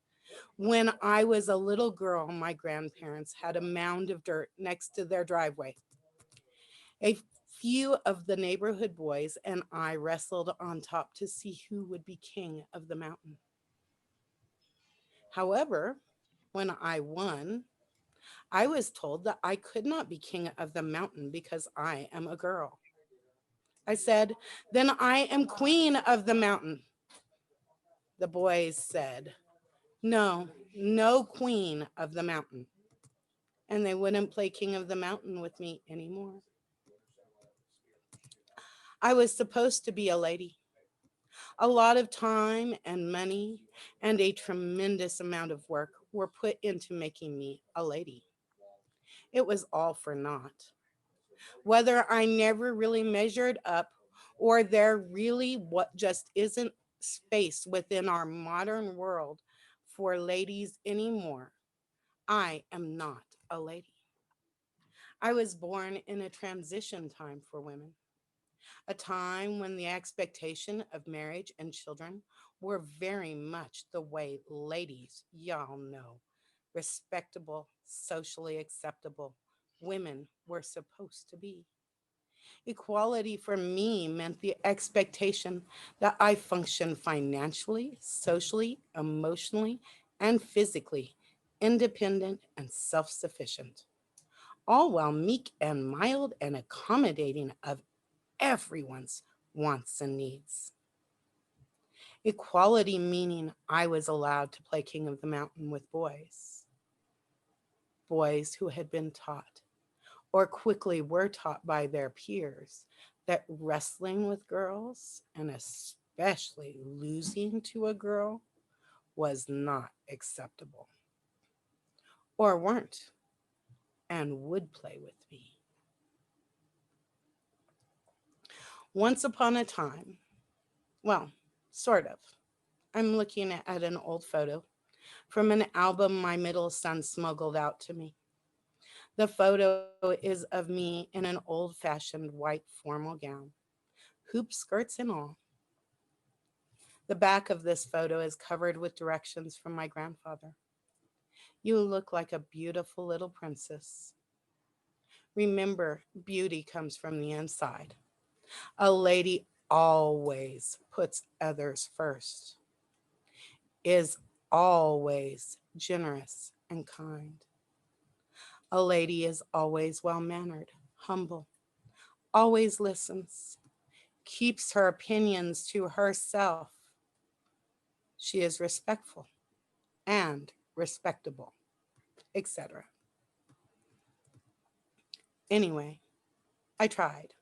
When I was a little girl, my grandparents had a mound of dirt next to their driveway. A few of the neighborhood boys and I wrestled on top to see who would be king of the mountain. However, when I won, I was told that I could not be king of the mountain because I am a girl. I said, then I am queen of the mountain. The boys said, no, no queen of the mountain. And they wouldn't play king of the mountain with me anymore. I was supposed to be a lady. A lot of time and money and a tremendous amount of work were put into making me a lady. It was all for naught. Whether I never really measured up or there really what just isn't space within our modern world for ladies anymore, I am not a lady. I was born in a transition time for women, a time when the expectation of marriage and children were very much the way ladies, y'all know, respectable, socially acceptable women were supposed to be. Equality for me meant the expectation that I function financially, socially, emotionally, and physically independent and self-sufficient, all while meek and mild and accommodating of everyone's wants and needs. Equality meaning I was allowed to play king of the mountain with boys who had been taught or quickly were taught by their peers that wrestling with girls, and especially losing to a girl, was not acceptable, or weren't, and would play with me. Once upon a time, well, sort of. I'm looking at an old photo from an album my middle son smuggled out to me. The photo is of me in an old-fashioned white formal gown, hoop skirts and all. The back of this photo is covered with directions from my grandfather. You look like a beautiful little princess. Remember, beauty comes from the inside. A lady always puts others first, is always generous and kind. A lady is always well-mannered, humble, always listens, keeps her opinions to herself. She is respectful and respectable, etc. Anyway, I tried.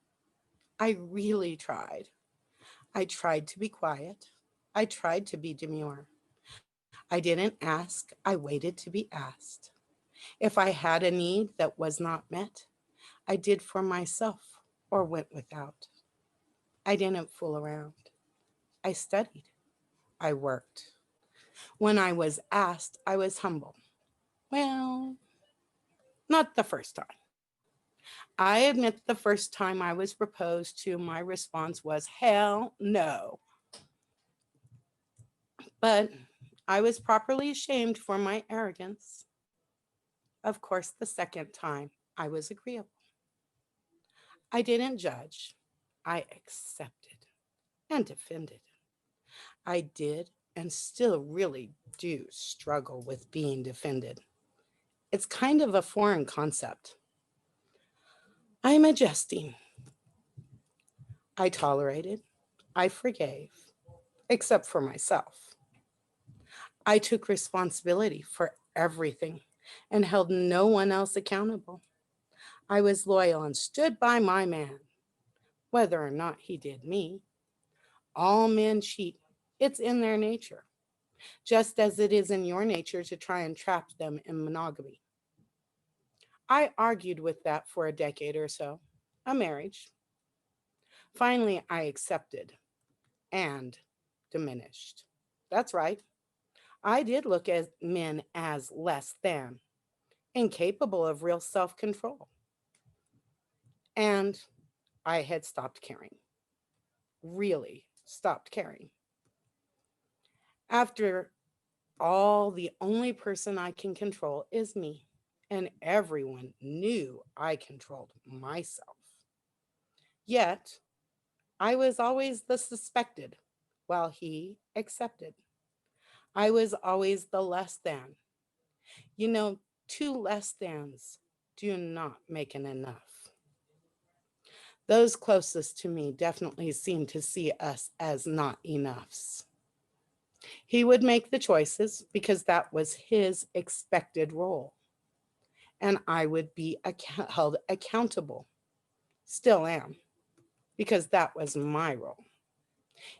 I really tried. I tried to be quiet. I tried to be demure. I didn't ask. I waited to be asked. If I had a need that was not met, I did for myself or went without. I didn't fool around. I studied. I worked. When I was asked, I was humble. Well, not the first time. I admit the first time I was proposed to, my response was, hell no. But I was properly ashamed for my arrogance. Of course, the second time I was agreeable. I didn't judge. I accepted and defended. I did and still really do struggle with being defended. It's kind of a foreign concept. I'm adjusting. I tolerated. I forgave, except for myself. I took responsibility for everything and held no one else accountable. I was loyal and stood by my man, whether or not he did me. All men cheat. It's in their nature, just as it is in your nature to try and trap them in monogamy. I argued with that for a decade or so, a marriage. Finally, I accepted and diminished. That's right. I did look at men as less than, incapable of real self control. And I had stopped caring, really stopped caring. After all, the only person I can control is me. And everyone knew I controlled myself. Yet, I was always the suspected, while he accepted. I was always the less than. You know, two less thans do not make an enough. Those closest to me definitely seemed to see us as not enoughs. He would make the choices because that was his expected role, and I would be held accountable. Still am, because that was my role.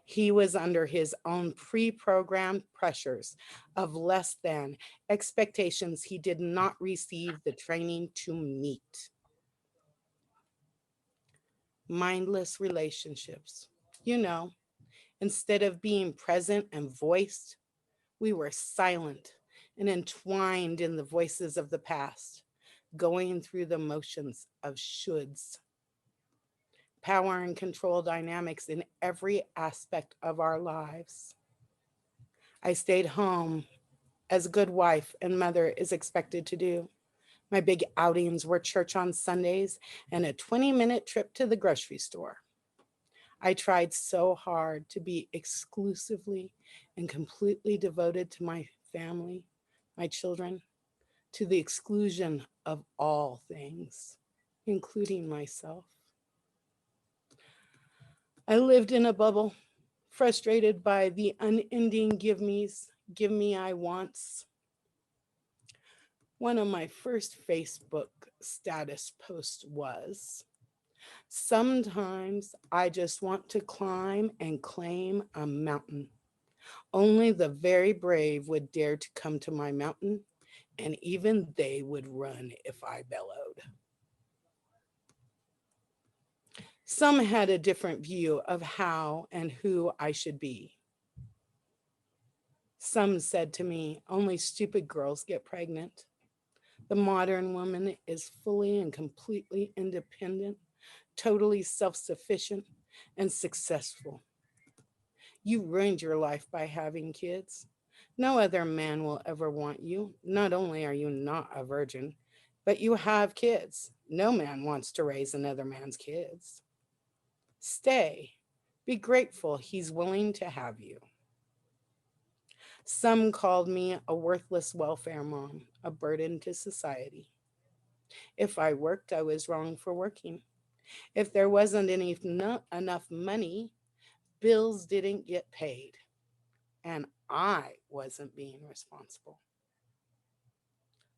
He was under his own pre-programmed pressures of less than expectations he did not receive the training to meet. Mindless relationships. You know, instead of being present and voiced, we were silent and entwined in the voices of the past, going through the motions of shoulds. Power and control dynamics in every aspect of our lives. I stayed home as a good wife and mother is expected to do. My big outings were church on Sundays and a 20-minute trip to the grocery store. I tried so hard to be exclusively and completely devoted to my family, my children, to the exclusion of all things, including myself. I lived in a bubble, frustrated by the unending give me I wants. One of my first Facebook status posts was, sometimes I just want to climb and claim a mountain. Only the very brave would dare to come to my mountain, and even they would run if I bellowed. Some had a different view of how and who I should be. Some said to me, only stupid girls get pregnant. The modern woman is fully and completely independent, totally self-sufficient, and successful. You ruined your life by having kids. No other man will ever want you. Not only are you not a virgin, but you have kids. No man wants to raise another man's kids. Stay. Be grateful he's willing to have you. Some called me a worthless welfare mom, a burden to society. If I worked, I was wrong for working. If there wasn't enough money, bills didn't get paid, and I wasn't being responsible.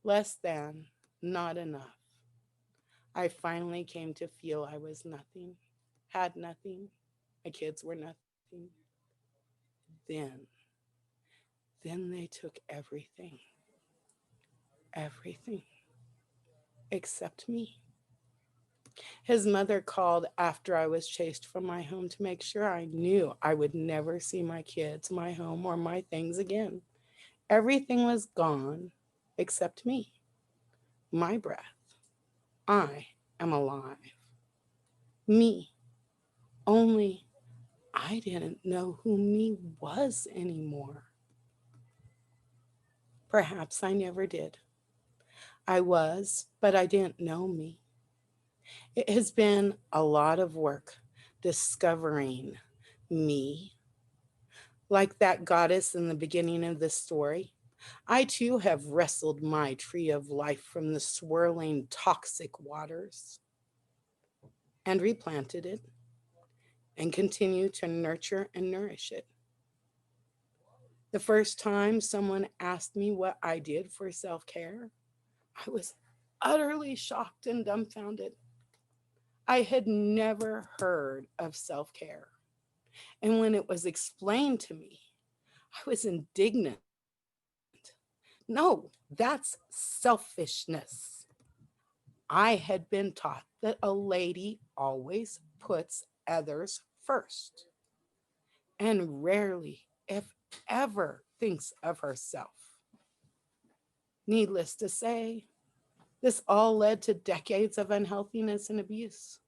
Less than, not enough. I finally came to feel I was nothing, had nothing, my kids were nothing. Then they took everything, everything, except me. His mother called after I was chased from my home to make sure I knew I would never see my kids, my home, or my things again. Everything was gone except me, my breath. I am alive. Me. Only I didn't know who me was anymore. Perhaps I never did. I was, but I didn't know me. It has been a lot of work discovering me. Like that goddess in the beginning of this story, I too have wrestled my tree of life from the swirling toxic waters and replanted it and continue to nurture and nourish it. The first time someone asked me what I did for self care, I was utterly shocked and dumbfounded. I had never heard of self care. And when it was explained to me, I was indignant. No, that's selfishness. I had been taught that a lady always puts others first and rarely, if ever, thinks of herself. Needless to say, this all led to decades of unhealthiness and abuse,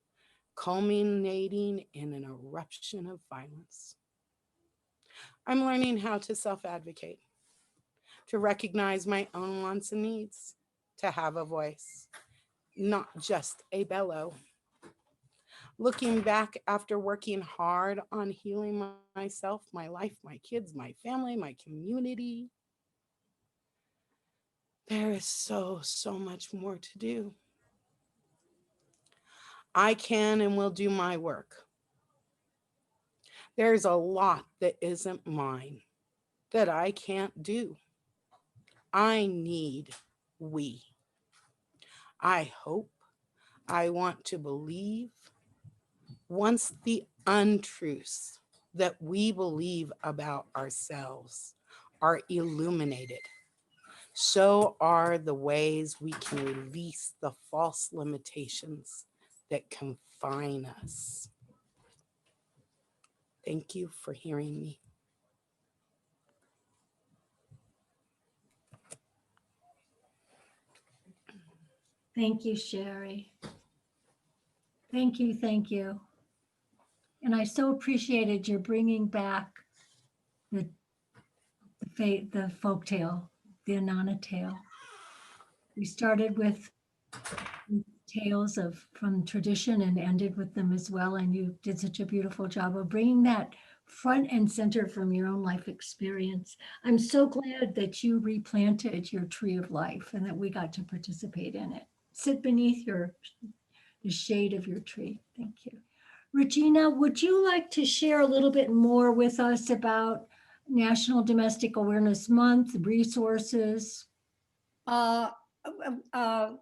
culminating in an eruption of violence. I'm learning how to self advocate, to recognize my own wants and needs, to have a voice, not just a bellow. Looking back after working hard on healing myself, my life, my kids, my family, my community, there is so much more to do. I can and will do my work. There's a lot that isn't mine that I can't do. I need we. I hope, I want to believe, once the untruths that we believe about ourselves are illuminated, so are the ways we can release the false limitations that confine us. Thank you for hearing me. Thank you, Sherry. Thank you, thank you. And I so appreciated your bringing back the the folk tale, the Anana tale. We started with tales of from tradition and ended with them as well. And you did such a beautiful job of bringing that front and center from your own life experience. I'm so glad that you replanted your tree of life and that we got to participate in it. Sit beneath the shade of your tree. Thank you. Regina, would you like to share a little bit more with us about National Domestic Awareness Month, resources? Well, I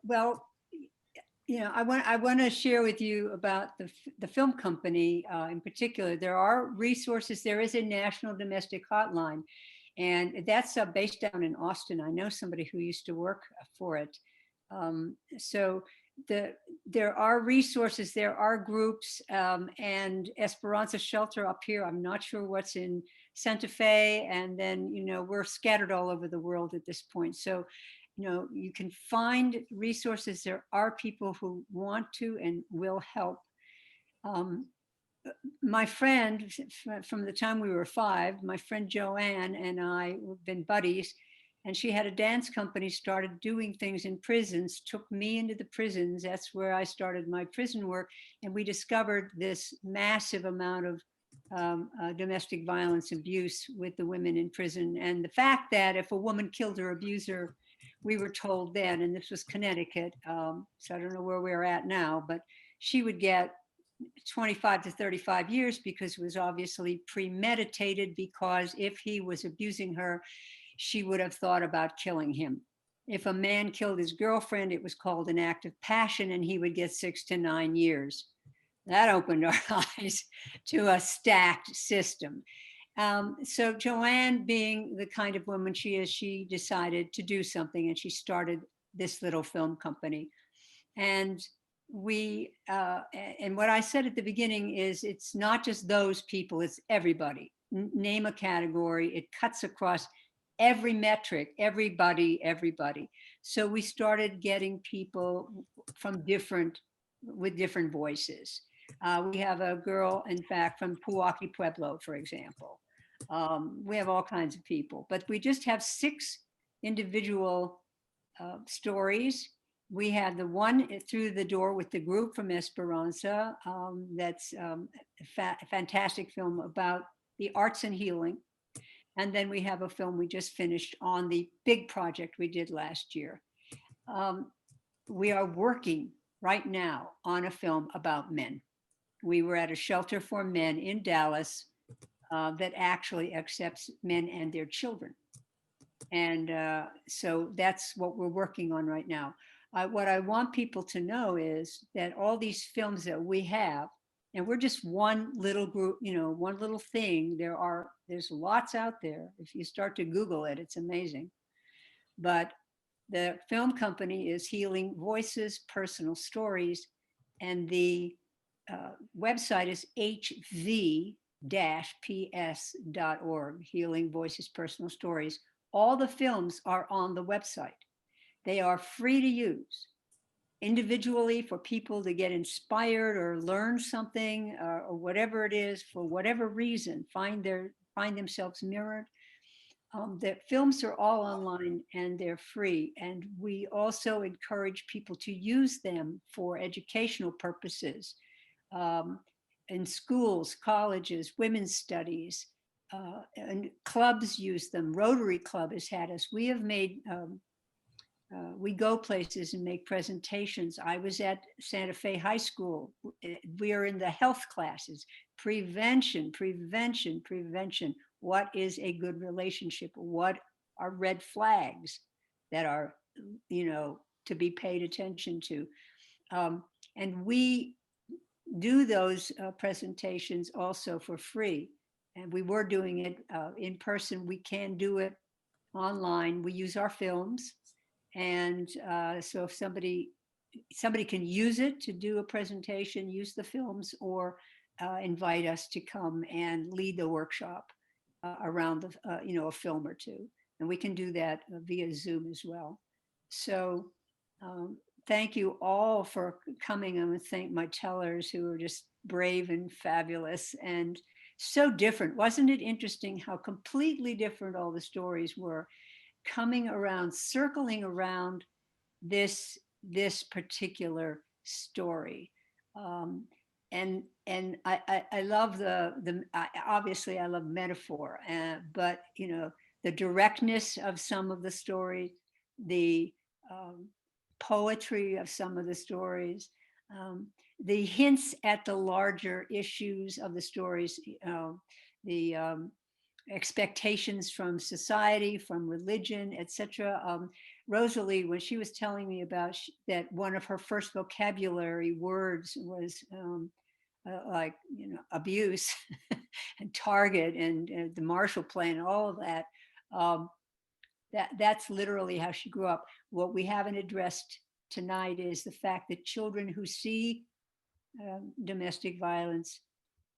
want to share with you about the film company in particular. There are resources. There is a national domestic hotline, and that's based down in Austin. I know somebody who used to work for it. So there are resources, there are groups, and Esperanza Shelter up here. I'm not sure what's in Santa Fe, and then we're scattered all over the world at this point. So you can find resources. There are people who want to and will help. My friend, from the time we were 5, my friend Joanne and I have been buddies, and she had a dance company, started doing things in prisons, took me into the prisons. That's where I started my prison work. And we discovered this massive amount of domestic violence abuse with the women in prison. And the fact that if a woman killed her abuser, we were told then, and this was Connecticut, so I don't know where we're at now, but she would get 25 to 35 years because it was obviously premeditated, because if he was abusing her, she would have thought about killing him. If a man killed his girlfriend, it was called an act of passion, and he would get 6 to 9 years. That opened our eyes to a stacked system. So Joanne, being the kind of woman she is, she decided to do something, and she started this little film company. And and what I said at the beginning is, it's not just those people, it's everybody. Name a category, it cuts across every metric, everybody. So we started getting people from with different voices. We have a girl, in fact, from Pewaukee Pueblo, for example. We have all kinds of people, but we just have 6 individual stories. We had the one through the door with the group from Esperanza. That's a fantastic film about the arts and healing. And then we have a film we just finished on the big project we did last year. We are working right now on a film about men. We were at a shelter for men in Dallas that actually accepts men and their children. And so that's what we're working on right now. What I want people to know is that all these films that we have, and we're just one little group, one little thing. There's lots out there. If you start to Google it, it's amazing. But the film company is Healing Voices, Personal Stories, and the website is hv-ps.org, Healing Voices, Personal Stories. All the films are on the website. They are free to use individually for people to get inspired or learn something or whatever it is, for whatever reason, find themselves mirrored. The films are all online and they're free. And we also encourage people to use them for educational purposes in schools, colleges, women's studies, and clubs use them. Rotary Club has had us. We have made, we go places and make presentations. I was at Santa Fe High School. We are in the health classes. Prevention. What is a good relationship? What are red flags that are, to be paid attention to? And we do those presentations also for free. And we were doing it in person. We can do it online. We use our films. And so if somebody can use it to do a presentation, use the films, or invite us to come and lead the workshop around a film or two. And we can do that via Zoom as well. So thank you all for coming. I want to thank my tellers who are just brave and fabulous and so different. Wasn't it interesting how completely different all the stories were, coming around, circling around this particular story? And I love obviously I love metaphor, but the directness of some of the stories, the poetry of some of the stories, the hints at the larger issues of the stories, the expectations from society, from religion, etc. Rosalie, when she was telling me about that, one of her first vocabulary words was like abuse and target and the Marshall Plan, all of that. That's literally how she grew up. What we haven't addressed tonight is the fact that children who see domestic violence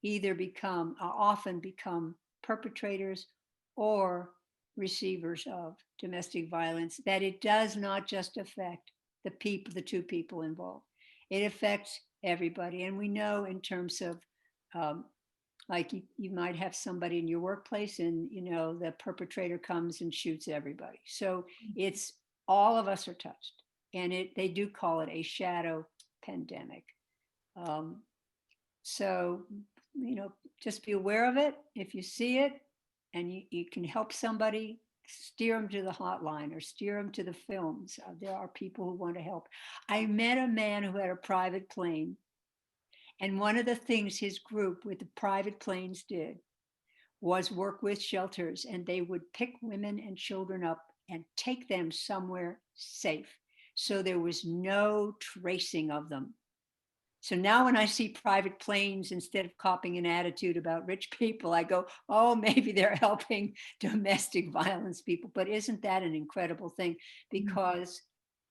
either often become perpetrators or receivers of domestic violence, that it does not just affect the two people involved. It affects everybody. And we know in terms of like you might have somebody in your workplace and the perpetrator comes and shoots everybody. So it's all of us are touched, and they do call it a shadow pandemic. So just be aware of it. If you see it and you can help somebody, steer them to the hotline or steer them to the films. There are people who want to help. I met a man who had a private plane, and one of the things his group with the private planes did was work with shelters, and they would pick women and children up and take them somewhere safe, so there was no tracing of them. So now when I see private planes, instead of copying an attitude about rich people, I go, oh, maybe they're helping domestic violence people. But isn't that an incredible thing? Because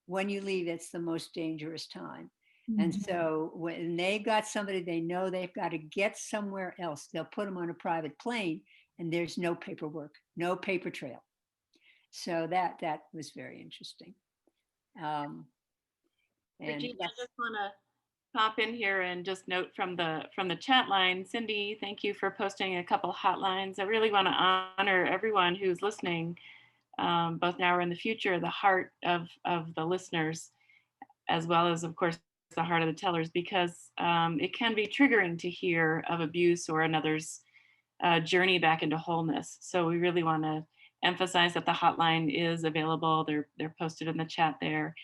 when you leave, it's the most dangerous time. And so when they got somebody they know they've got to get somewhere else, they'll put them on a private plane and there's no paperwork, no paper trail. So that was very interesting. Regina, I just want to pop in here and just note from the chat line, Cindy, thank you for posting a couple hotlines. I really want to honor everyone who's listening both now or in the future, the heart of the listeners, as well as, of course, the heart of the tellers, because it can be triggering to hear of abuse or another's journey back into wholeness. So we really want to emphasize that the hotline is available. They're posted in the chat there.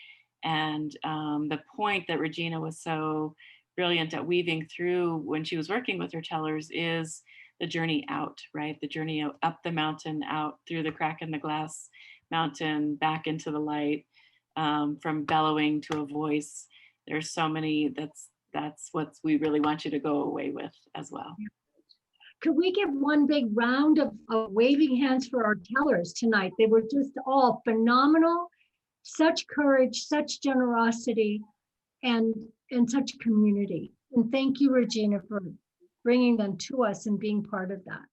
And the point that Regina was so brilliant at weaving through when she was working with her tellers is the journey out, right? The journey up the mountain, out through the crack in the glass mountain, back into the light, from bellowing to a voice. There's so many, that's what we really want you to go away with as well. Could we give one big round of waving hands for our tellers tonight? They were just all phenomenal, such courage, such generosity, and such community. And thank you, Regina, for bringing them to us and being part of that.